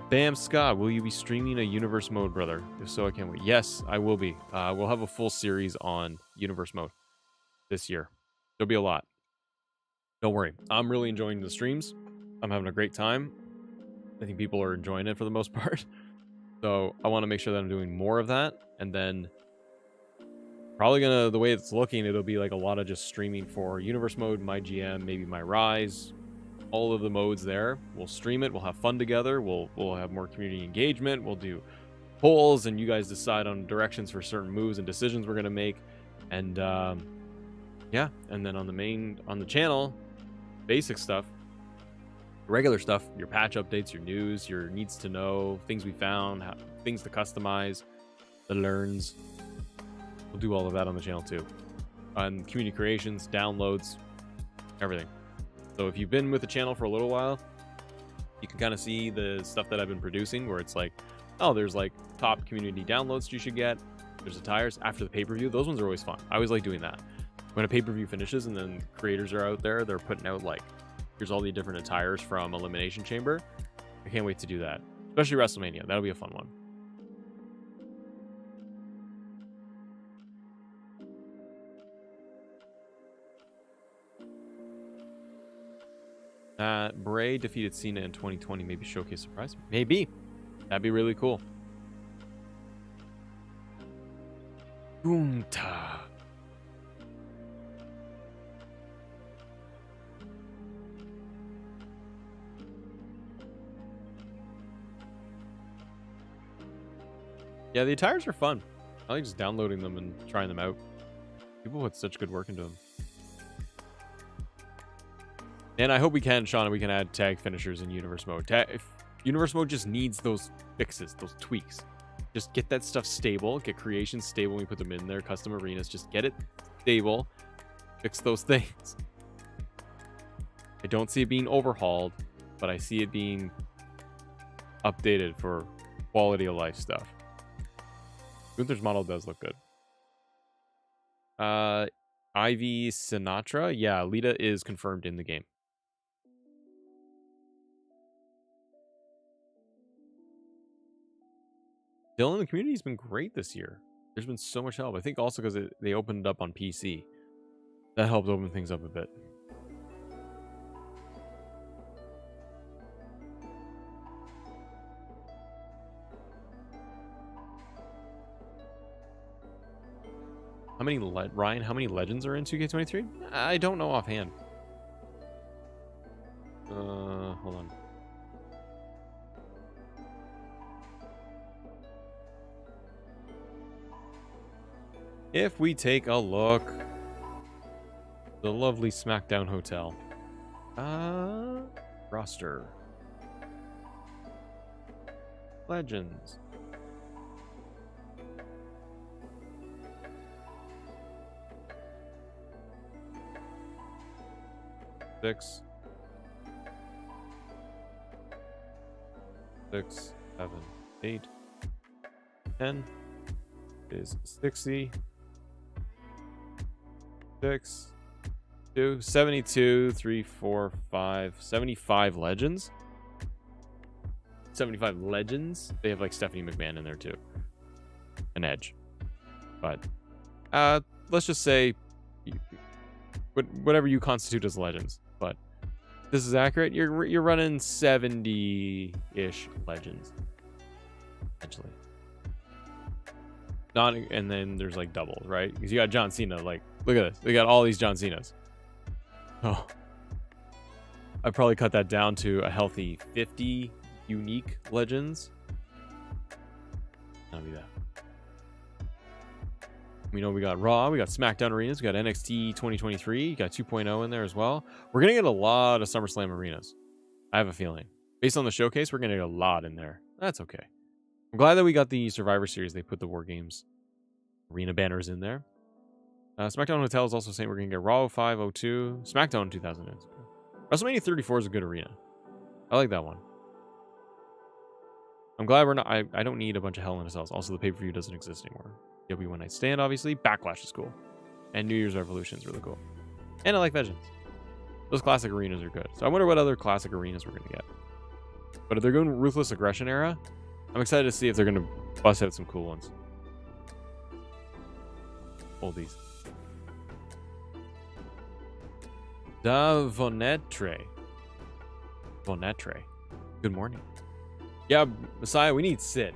Bam Scott, will you be streaming a Universe mode, brother? If so, I can't wait. Yes, I will be. We'll have a full series on Universe mode this year. There'll be a lot. Don't worry. I'm really enjoying the streams. I'm having a great time. I think people are enjoying it for the most part. So I want to make sure that I'm doing more of that. And then probably the way it's looking, it'll be like a lot of just streaming for Universe mode, my GM, maybe my Rise, all of the modes there. We'll stream it. We'll have fun together. We'll have more community engagement. We'll do polls and you guys decide on directions for certain moves and decisions we're going to make. And yeah. And then on the channel, basic stuff, regular stuff, your patch updates, your news, your needs to know, things we found, things to customize, the learns. We'll do all of that on the channel too. On community creations, downloads, everything. So if you've been with the channel for a little while, you can kind of see the stuff that I've been producing where it's like, oh, there's like top community downloads you should get. There's the tires after the pay-per-view. Those ones are always fun. I always like doing that. When a pay-per-view finishes and then creators are out there, they're putting out like, here's all the different attires from Elimination Chamber. I can't wait to do that. Especially WrestleMania. That'll be a fun one. Bray defeated Cena in 2020. Maybe showcase surprise. Maybe. That'd be really cool. Gunta. Yeah, the attires are fun. I like just downloading them and trying them out. People put such good work into them. And I hope we can, Sean, we can add tag finishers in Universe Mode. Universe Mode just needs those fixes, those tweaks. Just get that stuff stable, get creations stable when we put them in there, custom arenas. Just get it stable, fix those things. I don't see it being overhauled, but I see it being updated for quality of life stuff. Gunther's model does look good. Ivy Sinatra. Yeah, Lita is confirmed in the game. Dylan, the community's been great this year. There's been so much help. I think also because they opened it up on PC. That helped open things up a bit. How many Ryan? How many legends are in 2K23? I don't know offhand. Hold on. If we take a look, the lovely SmackDown Hotel. Roster. Legends. Six, 7, 8, 10 is 60. 6, 2, 72, 3, 4, 5, 75 legends. 75 legends. They have like Stephanie McMahon in there too. An Edge. But let's just say whatever you constitute as legends. But this is accurate. You're running 70-ish legends. Essentially. Not, and then there's like doubles, right? Because you got John Cena. Like, look at this. We got all these John Cenas. Oh, I'd probably cut that down to a healthy 50 unique legends. That'll be that. We know we got Raw, we got SmackDown arenas, we got NXT 2023, you got 2.0 in there as well. We're gonna get a lot of SummerSlam arenas. I have a feeling. Based on the showcase, we're gonna get a lot in there. That's okay. I'm glad that we got the Survivor Series. They put the War Games arena banners in there. SmackDown Hotel is also saying we're going to get Raw 502, SmackDown 2000. WrestleMania 34 is a good arena. I like that one. I'm glad we're not... I don't need a bunch of Hell in a Cells. Also, the pay-per-view doesn't exist anymore. WWE One Night Stand, obviously. Backlash is cool. And New Year's Revolution is really cool. And I like Vengeance. Those classic arenas are good. So I wonder what other classic arenas we're going to get. But if they're going Ruthless Aggression era, I'm excited to see if they're going to bust out some cool ones. Oldies. Da Vonetre. Good morning. Yeah, Messiah, we need Sid.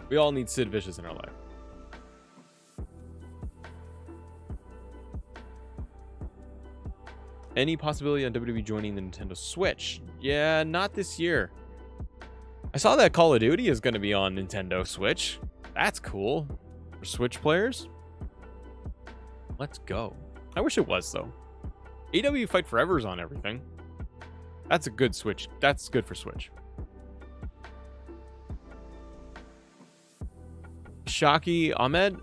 We all need Sid Vicious in our life. Any possibility on WWE joining the Nintendo Switch? Yeah, not this year. I saw that Call of Duty is going to be on Nintendo Switch. That's cool. For Switch players? Let's go. I wish it was, though. AEW Fight Forever is on everything. That's a good Switch. That's good for Switch. Shaki Ahmed,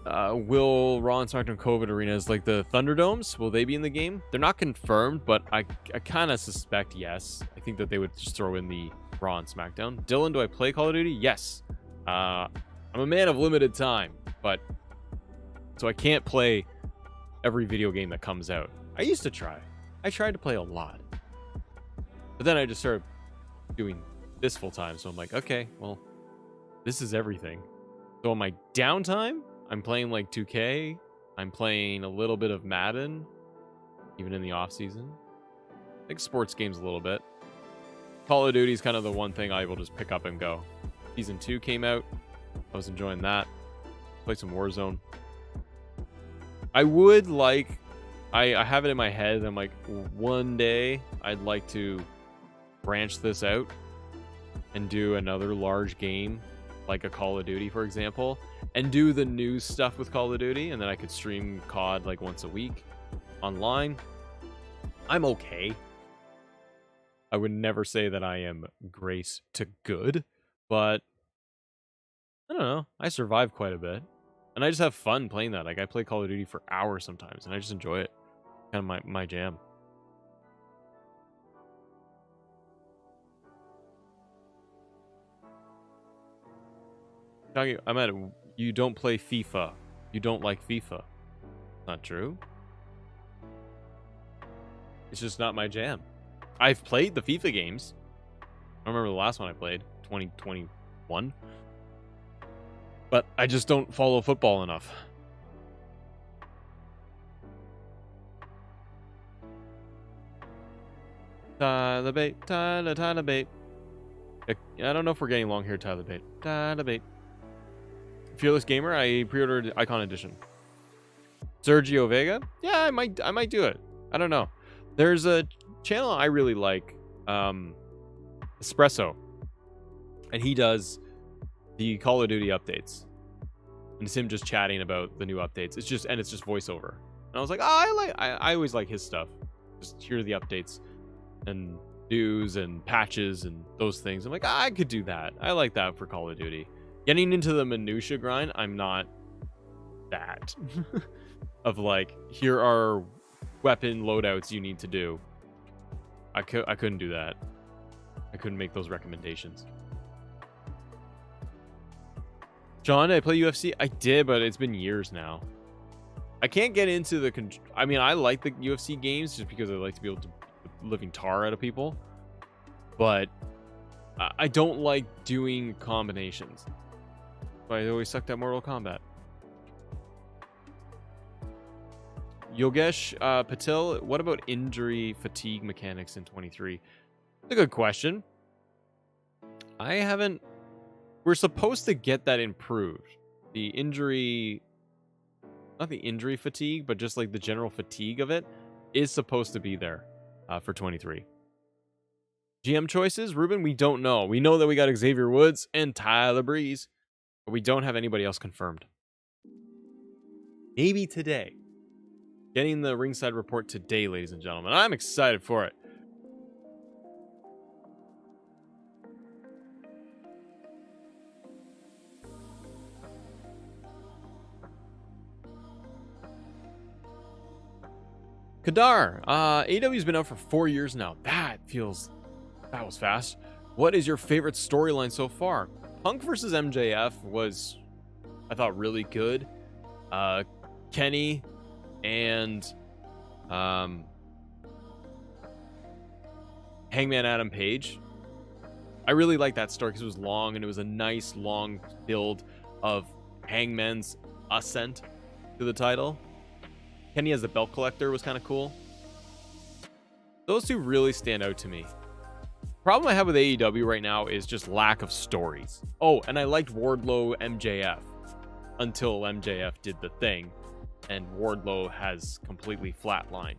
will Raw and SmackDown COVID arenas like the Thunderdomes, will they be in the game? They're not confirmed, but I kind of suspect yes. I think that they would just throw in the Raw and SmackDown. Dylan, do I play Call of Duty? Yes. I'm a man of limited time. but so I can't play every video game that comes out. I used to try. I tried to play a lot. But then I just started doing this full time. So I'm like, okay, well, this is everything. So on my downtime, I'm playing like 2K. I'm playing a little bit of Madden, even in the off season. I think sports games a little bit. Call of Duty is kind of the one thing I will just pick up and go. Season 2 came out. I was enjoying that. Play some Warzone. I would like, I have it in my head. I'm like, one day I'd like to branch this out and do another large game, like a Call of Duty, for example, and do the news stuff with Call of Duty, and then I could stream COD like once a week online. I'm okay. I would never say that I am great to good, but I don't know. I survive quite a bit. And I just have fun playing that. Like, I play Call of Duty for hours sometimes, and I just enjoy it. Kind of my jam. I'm at it. You don't play FIFA. You don't like FIFA. Not true. It's just not my jam. I've played the FIFA games. I remember the last one I played, 2021. But I just don't follow football enough. Tyler Bate, Tyler Bate. I don't know if we're getting long here, Tyler Bate. Tyler Bate. Fearless Gamer, I pre-ordered Icon Edition. Sergio Vega? Yeah, I might do it. I don't know. There's a channel I really like, Espresso, and he does the Call of Duty updates, and it's him just chatting about the new updates. It's just voiceover, and I was like, oh, I always like his stuff. Just hear the updates and news and patches and those things. I'm like, I could do that. I like that for Call of Duty. Getting into the minutia grind, I'm not that of like, here are weapon loadouts you need to do. I couldn't do that. I couldn't make those recommendations. John, did I play UFC? I did, but it's been years now. I can't get into the... I mean, I like the UFC games just because I like to be able to living tar out of people. But I don't like doing combinations. But I always sucked at Mortal Kombat. Yogesh Patil, what about injury fatigue mechanics in 23? That's a good question. I haven't... We're supposed to get that improved. The injury... Not the injury fatigue, but just like the general fatigue of it is supposed to be there for 23. GM choices, Ruben, we don't know. We know that we got Xavier Woods and Tyler Breeze, but we don't have anybody else confirmed. Maybe today. Getting the ringside report today, ladies and gentlemen. I'm excited for it. Kadar, AEW's been out for 4 years now. That was fast. What is your favorite storyline so far? Punk versus MJF was, I thought, really good. Kenny and Hangman Adam Page. I really liked that story because it was long and it was a nice long build of Hangman's ascent to the title. Kenny as the belt collector was kind of cool. Those two really stand out to me. Problem I have with AEW right now is just lack of stories. Oh, and I liked Wardlow MJF until MJF did the thing and Wardlow has completely flatlined.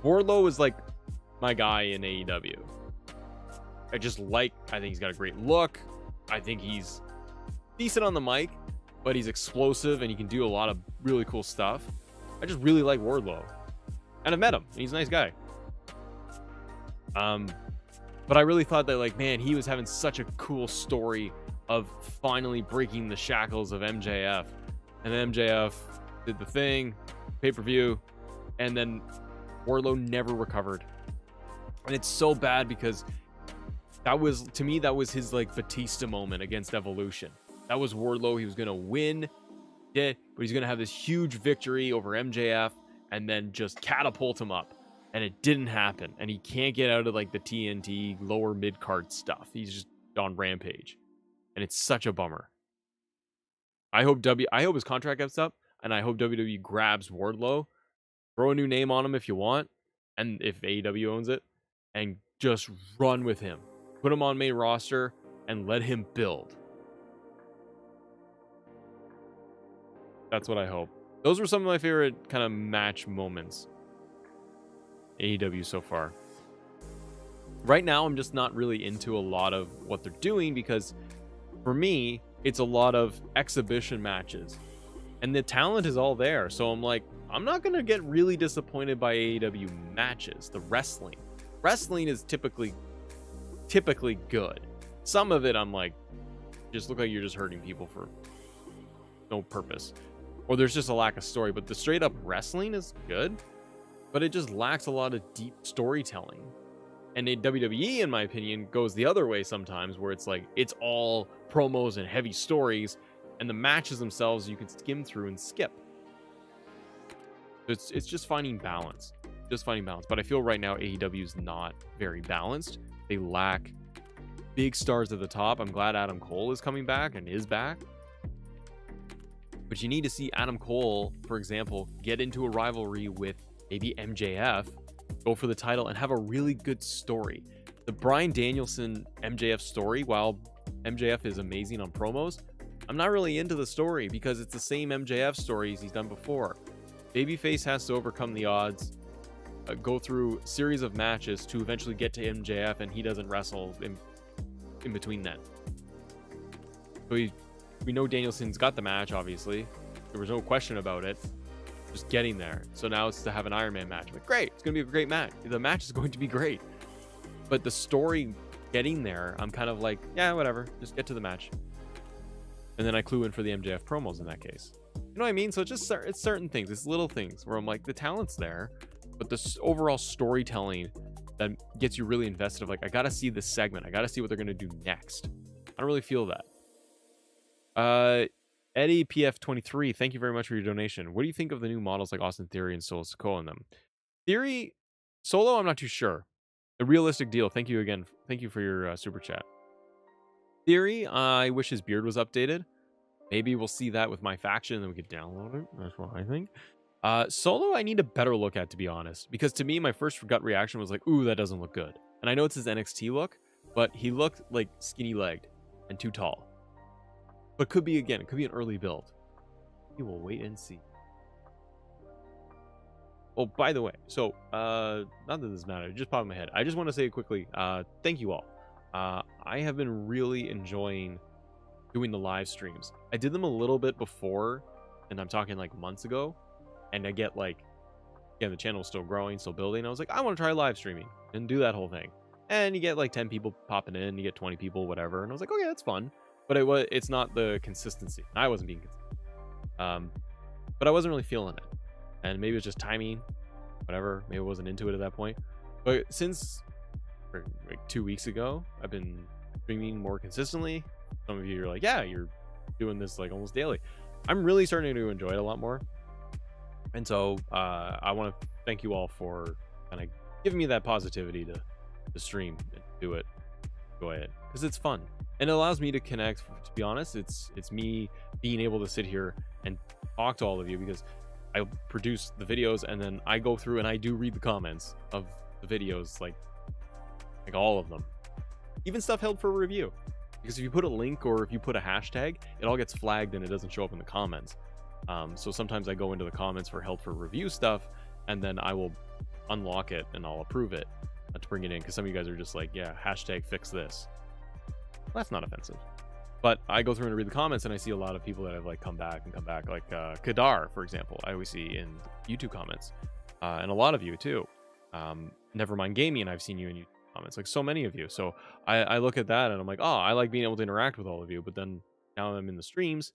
Wardlow is like my guy in AEW. I think he's got a great look. I think he's decent on the mic, but he's explosive and he can do a lot of really cool stuff. I just really like Wardlow. And I've met him, and he's a nice guy. But I really thought that, like, man, he was having such a cool story of finally breaking the shackles of MJF. And then MJF did the thing, pay-per-view, and then Wardlow never recovered. And it's so bad because that was, to me, that was his, like, Batista moment against Evolution. That was Wardlow. He was going to win. did, but he's going to have this huge victory over MJF and then just catapult him up. And it didn't happen. And he can't get out of like the TNT lower mid card stuff. He's just on Rampage. And it's such a bummer. I hope his contract gets up, and I hope WWE grabs Wardlow, throw a new name on him if you want, and if AEW owns it, and just run with him. Put him on main roster and let him build. That's what I hope. Those were some of my favorite kind of match moments. AEW so far. Right now, I'm just not really into a lot of what they're doing because for me, it's a lot of exhibition matches. And the talent is all there. So I'm like, I'm not going to get really disappointed by AEW matches. The wrestling. Wrestling is typically good. Some of it, I'm like, just look like you're just hurting people for no purpose. Or there's just a lack of story. But the straight up wrestling is good. But it just lacks a lot of deep storytelling. And WWE, in my opinion, goes the other way sometimes, where it's like, it's all promos and heavy stories, and the matches themselves you can skim through and skip. It's just finding balance. But I feel right now AEW is not very balanced. They lack big stars at the top. I'm glad Adam Cole is coming back and is back. But you need to see Adam Cole, for example, get into a rivalry with maybe MJF, go for the title, and have a really good story. The Bryan Danielson MJF story, while MJF is amazing on promos, I'm not really into the story because it's the same MJF stories he's done before. Babyface has to overcome the odds, go through a series of matches to eventually get to MJF, and he doesn't wrestle in between that. So we know Danielson's got the match, obviously. There was no question about it. Just getting there. So now it's to have an Iron Man match. I'm like, great, it's going to be a great match. The match is going to be great. But the story getting there, I'm kind of like, yeah, whatever. Just get to the match. And then I clue in for the MJF promos in that case. You know what I mean? So it's certain things. It's little things where I'm like, the talent's there, but the overall storytelling that gets you really invested of like, I got to see this segment. I got to see what they're going to do next. I don't really feel that. Eddie PF23, thank you very much for your donation. What do you think of the new models like Austin Theory and Solo Sikoa in them? Theory, Solo, I'm not too sure. The realistic deal, thank you again. Thank you for your super chat. Theory, I wish his beard was updated. Maybe we'll see that with my faction and then we could download it. That's what I think. Solo, I need a better look at, to be honest. Because to me, my first gut reaction was like, ooh, that doesn't look good. And I know it's his NXT look, but he looked like skinny-legged and too tall. But could be, again, it could be an early build. We will wait and see. Oh, by the way, so, not that this matters, just popped in my head. I just want to say quickly, thank you all. I have been really enjoying doing the live streams. I did them a little bit before, and I'm talking like months ago, and I get like, again, the channel is still growing, still building. I was like, I want to try live streaming and do that whole thing. And you get like 10 people popping in, you get 20 people, whatever. And I was like, okay, that's fun. But it's not the consistency. I wasn't being consistent. But I wasn't really feeling it. And maybe it was just timing, whatever. Maybe I wasn't into it at that point. But since like 2 weeks ago, I've been streaming more consistently. Some of you are like, yeah, you're doing this like almost daily. I'm really starting to enjoy it a lot more. And so I want to thank you all for kind of giving me that positivity to stream and do it, enjoy it, because it's fun. And it allows me to connect. To be honest, it's me being able to sit here and talk to all of you because I produce the videos and then I go through and I do read the comments of the videos, like all of them, even stuff held for review. Because if you put a link or if you put a hashtag, it all gets flagged and it doesn't show up in the comments. So sometimes I go into the comments for held for review stuff, and then I will unlock it and I'll approve it to bring it in. Because some of you guys are just like, yeah, hashtag fix this. Well, that's not offensive. But I go through and read the comments and I see a lot of people that have like come back, like Kadar, for example. I always see in YouTube comments, and a lot of you too. Nevermind Gaming, I've seen you in YouTube comments, like so many of you. So I look at that and I'm like, oh, I like being able to interact with all of you. But then now I'm in the streams,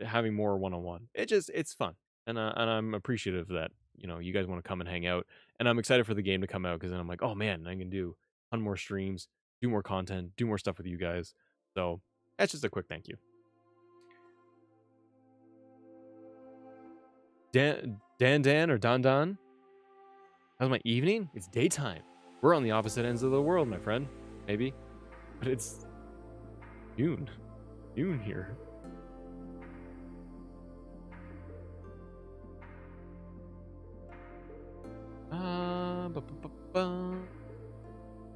having more one-on-one. It's fun, and I'm appreciative that you guys want to come and hang out, and I'm excited for the game to come out because then I'm like, oh man, I can do a ton more streams, do more content, do more stuff with you guys. So that's just a quick thank you. Dan or Don Don. How's my evening? It's daytime. We're on the opposite ends of the world, my friend. Maybe. But it's June. June here.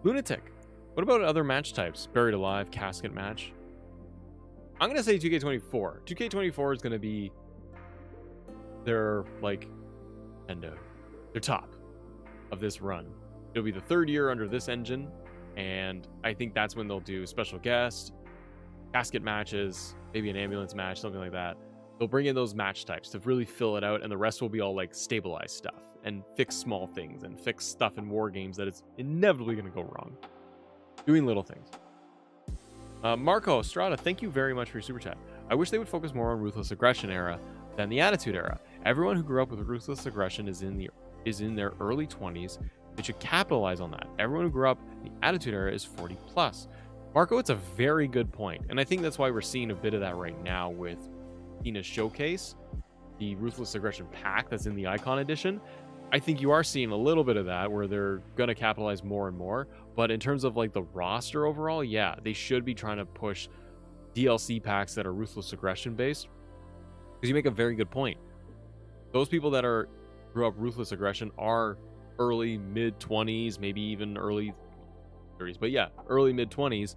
Lunatic. What about other match types? Buried Alive, Casket Match. I'm going to say 2K24. 2K24 is going to be their, like, their top of this run. It'll be the third year under this engine, and I think that's when they'll do special guest, casket matches, maybe an ambulance match, something like that. They'll bring in those match types to really fill it out, and the rest will be all, like, stabilized stuff and fix small things and fix stuff in war games that it's inevitably going to go wrong. Doing little things. Marco Estrada, thank you very much for your super chat. I wish they would focus more on Ruthless Aggression era than the Attitude era. Everyone who grew up with Ruthless Aggression is in their early 20s. They should capitalize on that. Everyone who grew up in the Attitude era is 40 plus. Marco, it's a very good point, and I think that's why we're seeing a bit of that right now with Cena's Showcase, the Ruthless Aggression pack that's in the Icon Edition. I think you are seeing a little bit of that where they're going to capitalize more and more. But in terms of like the roster overall, yeah, they should be trying to push DLC packs that are Ruthless Aggression based. Because you make a very good point. Those people that grew up Ruthless Aggression are early mid-20s, maybe even early 30s. But yeah, early mid-20s.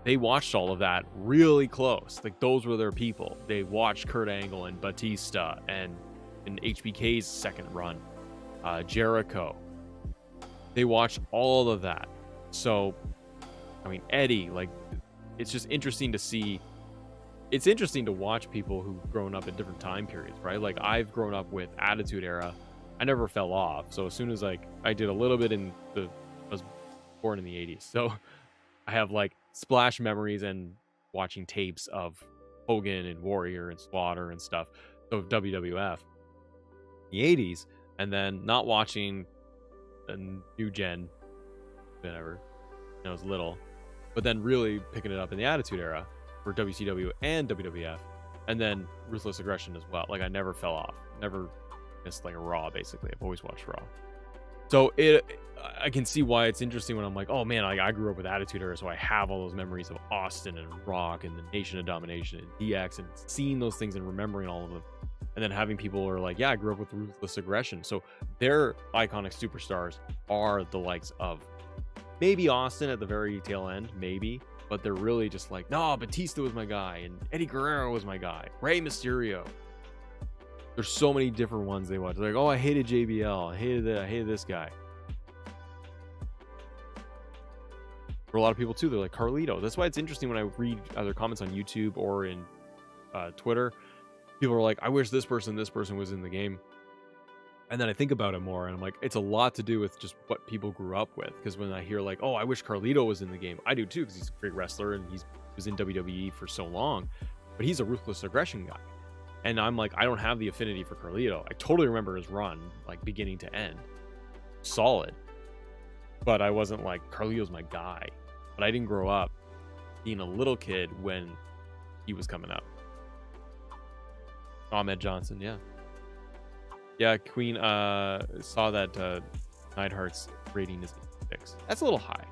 They watched all of that really close. Like those were their people. They watched Kurt Angle and Batista and in HBK's second run. Jericho. They watched all of that. So, I mean, Eddie, like, it's just interesting to see. It's interesting to watch people who've grown up in different time periods, right? Like, I've grown up with Attitude Era. I never fell off. So as soon as like I did a little bit I was born in the 80s. So I have like splash memories and watching tapes of Hogan and Warrior and Slaughter and stuff of WWF in the 80s. And then not watching the new gen, whenever I was little, but then really picking it up in the Attitude Era for WCW and WWF, and then Ruthless Aggression as well. Like I never fell off, never missed like a Raw. Basically, I've always watched Raw. So I can see why it's interesting when I'm like, oh man, I grew up with Attitude Era, so I have all those memories of Austin and Rock and the Nation of Domination and DX and seeing those things and remembering all of them. And then having people who are like, yeah, I grew up with Ruthless Aggression. So their iconic superstars are the likes of maybe Austin at the very tail end, maybe. But they're really just like, no, Batista was my guy. And Eddie Guerrero was my guy. Rey Mysterio. There's so many different ones they watch. They're like, oh, I hated JBL. I hated this guy. For a lot of people too, they're like Carlito. That's why it's interesting when I read other comments on YouTube or in Twitter. People are like, I wish this person was in the game. And then I think about it more and I'm like, it's a lot to do with just what people grew up with. Because when I hear like, oh, I wish Carlito was in the game, I do too, because he's a great wrestler and he was in WWE for so long. But he's a Ruthless Aggression guy. And I'm like, I don't have the affinity for Carlito. I totally remember his run, like beginning to end. Solid. But I wasn't like, Carlito's my guy. But I didn't grow up being a little kid when he was coming up. Ahmed Johnson, yeah. Yeah, Queen saw that Neidhart's rating is 6. That's a little high.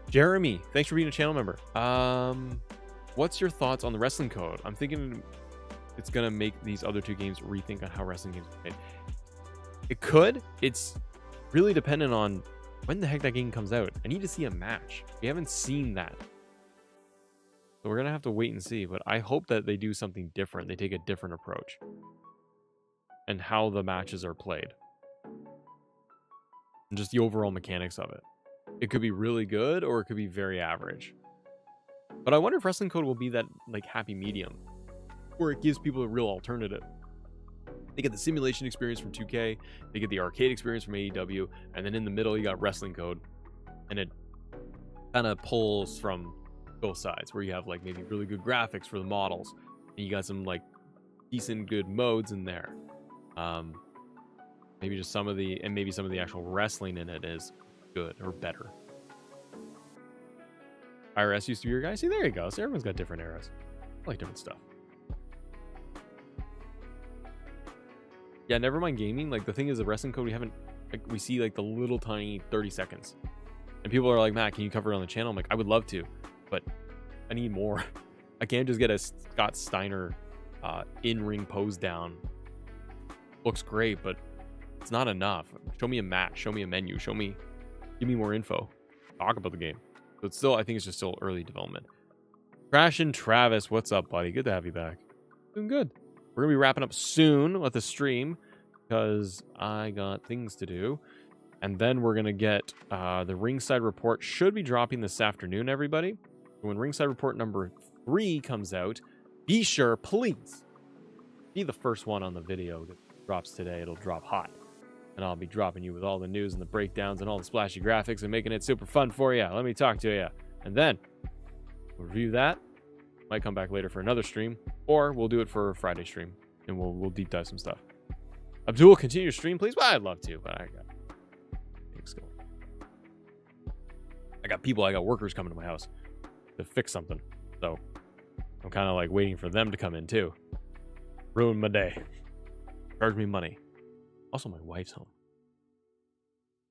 Jeremy, thanks for being a channel member. What's your thoughts on the wrestling code? I'm thinking it's going to make these other two games rethink on how wrestling games are made. It could. It's really dependent on when the heck that game comes out. I need to see a match. We haven't seen that. So we're going to have to wait and see, but I hope that they do something different. They take a different approach and how the matches are played and just the overall mechanics of it. It could be really good or it could be very average. But I wonder if Wrestling Code will be that like happy medium where it gives people a real alternative. They get the simulation experience from 2K, they get the arcade experience from AEW, and then in the middle you got Wrestling Code, and it kind of pulls from both sides where you have like maybe really good graphics for the models and you got some like decent good modes in there. Maybe just some of the actual wrestling in it is good or better. IRS used to be your guy. See, there you go. So everyone's got different eras. I like different stuff. Yeah, never mind gaming. Like, the thing is, the wrestling code, we haven't, like, we see like the little tiny 30 seconds. And people are like, Matt, can you cover it on the channel? I'm like, I would love to, but I need more. I can't just get a Scott Steiner in-ring pose down. Looks great, but it's not enough. Show me a match. Show me a menu. Give me more info. Talk about the game. So it's still, I think it's just still early development. Crash and Travis, what's up, buddy? Good to have you back. Doing good. We're going to be wrapping up soon with the stream because I got things to do. And then we're going to get the Ringside Report. Should be dropping this afternoon, everybody. When Ringside Report number 3 comes out, be sure, please, be the first one on the video that drops today. It'll drop hot. And I'll be dropping you with all the news and the breakdowns and all the splashy graphics and making it super fun for you. Let me talk to you. And then we'll review that. Might come back later for another stream. Or we'll do it for a Friday stream. And we'll deep dive some stuff. Abdul, continue your stream, please? Well, I'd love to, but I got people, I got workers coming to my house to fix something. So I'm kind of like waiting for them to come in too. Ruin my day. Charge me money. Also, my wife's home.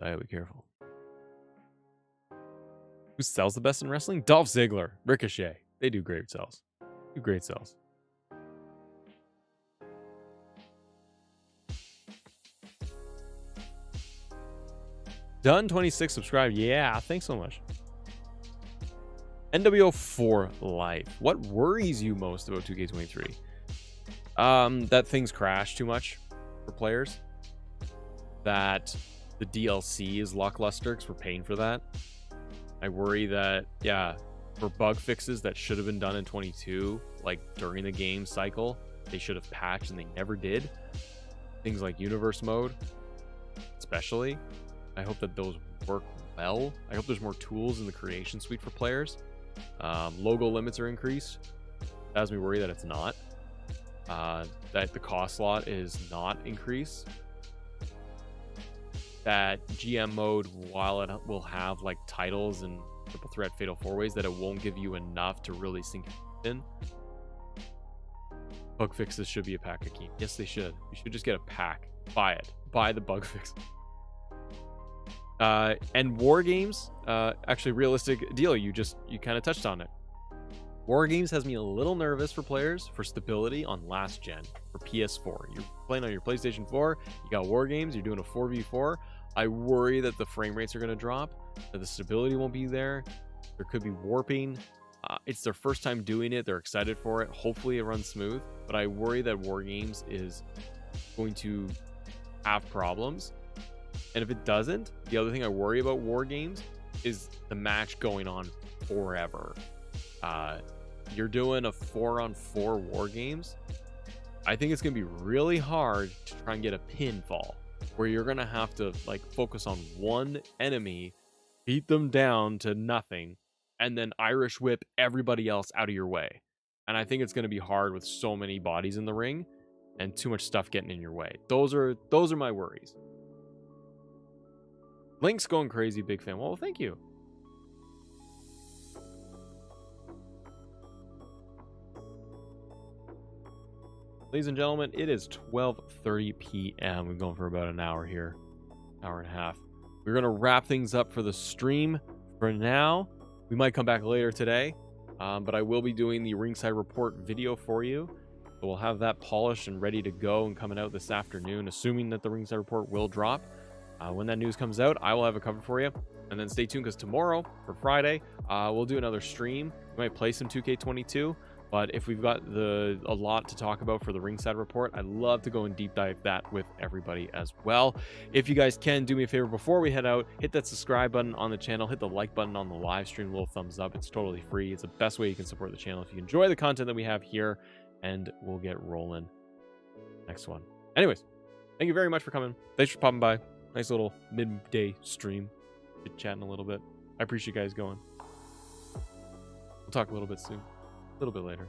I gotta be careful. Who sells the best in wrestling? Dolph Ziggler, Ricochet. They do great sells. Done 26 subscribed. Yeah, thanks so much. NWO4 Life. What worries you most about 2K23? That things crash too much for players. That the DLC is lackluster because we're paying for that. I worry that, yeah, for bug fixes that should have been done in 22, like during the game cycle, they should have patched and they never did. Things like universe mode, especially. I hope that those work well. I hope there's more tools in the creation suite for players. Logo limits are increased. That has me worried that it's not. That the cost slot is not increased. That GM mode, while it will have like titles and triple threat fatal four ways, that it won't give you enough to really sink in. Bug fixes should be a pack of key. Yes, they should. You should just get a pack. Buy it. Buy the bug fix. And war games, actually, realistic deal. You kind of touched on it. War games has me a little nervous for players for stability on last gen for PS4. You're playing on your PlayStation 4. You got war games. You're doing a 4v4. I worry that the frame rates are going to drop, that the stability won't be there. There could be warping. It's their first time doing it. They're excited for it. Hopefully it runs smooth. But I worry that war games is going to have problems. And if it doesn't, the other thing I worry about war games is the match going on forever. You're doing a 4-on-4 war games. I think it's going to be really hard to try and get a pinfall where you're going to have to like focus on one enemy, beat them down to nothing, and then Irish whip everybody else out of your way. And I think it's going to be hard with so many bodies in the ring and too much stuff getting in your way. Those are my worries. Link's going crazy, big fan. Well, thank you. Ladies and gentlemen, it is 12:30 p.m. We've gone for about an hour here, hour and a half. We're going to wrap things up for the stream for now. We might come back later today, but I will be doing the Ringside Report video for you. So we'll have that polished and ready to go and coming out this afternoon, assuming that the Ringside Report will drop. When that news comes out, I will have it covered for you. And then stay tuned because tomorrow, for Friday, we'll do another stream. We might play some 2K22. But if we've got a lot to talk about for the Ringside Report, I'd love to go and deep dive that with everybody as well. If you guys can, do me a favor before we head out, hit that subscribe button on the channel, hit the like button on the live stream, little thumbs up. It's totally free. It's the best way you can support the channel if you enjoy the content that we have here, and we'll get rolling next one. Anyways, thank you very much for coming. Thanks for popping by. Nice little midday stream. Chatting a little bit. I appreciate you guys going. We'll talk a little bit soon. A little bit later.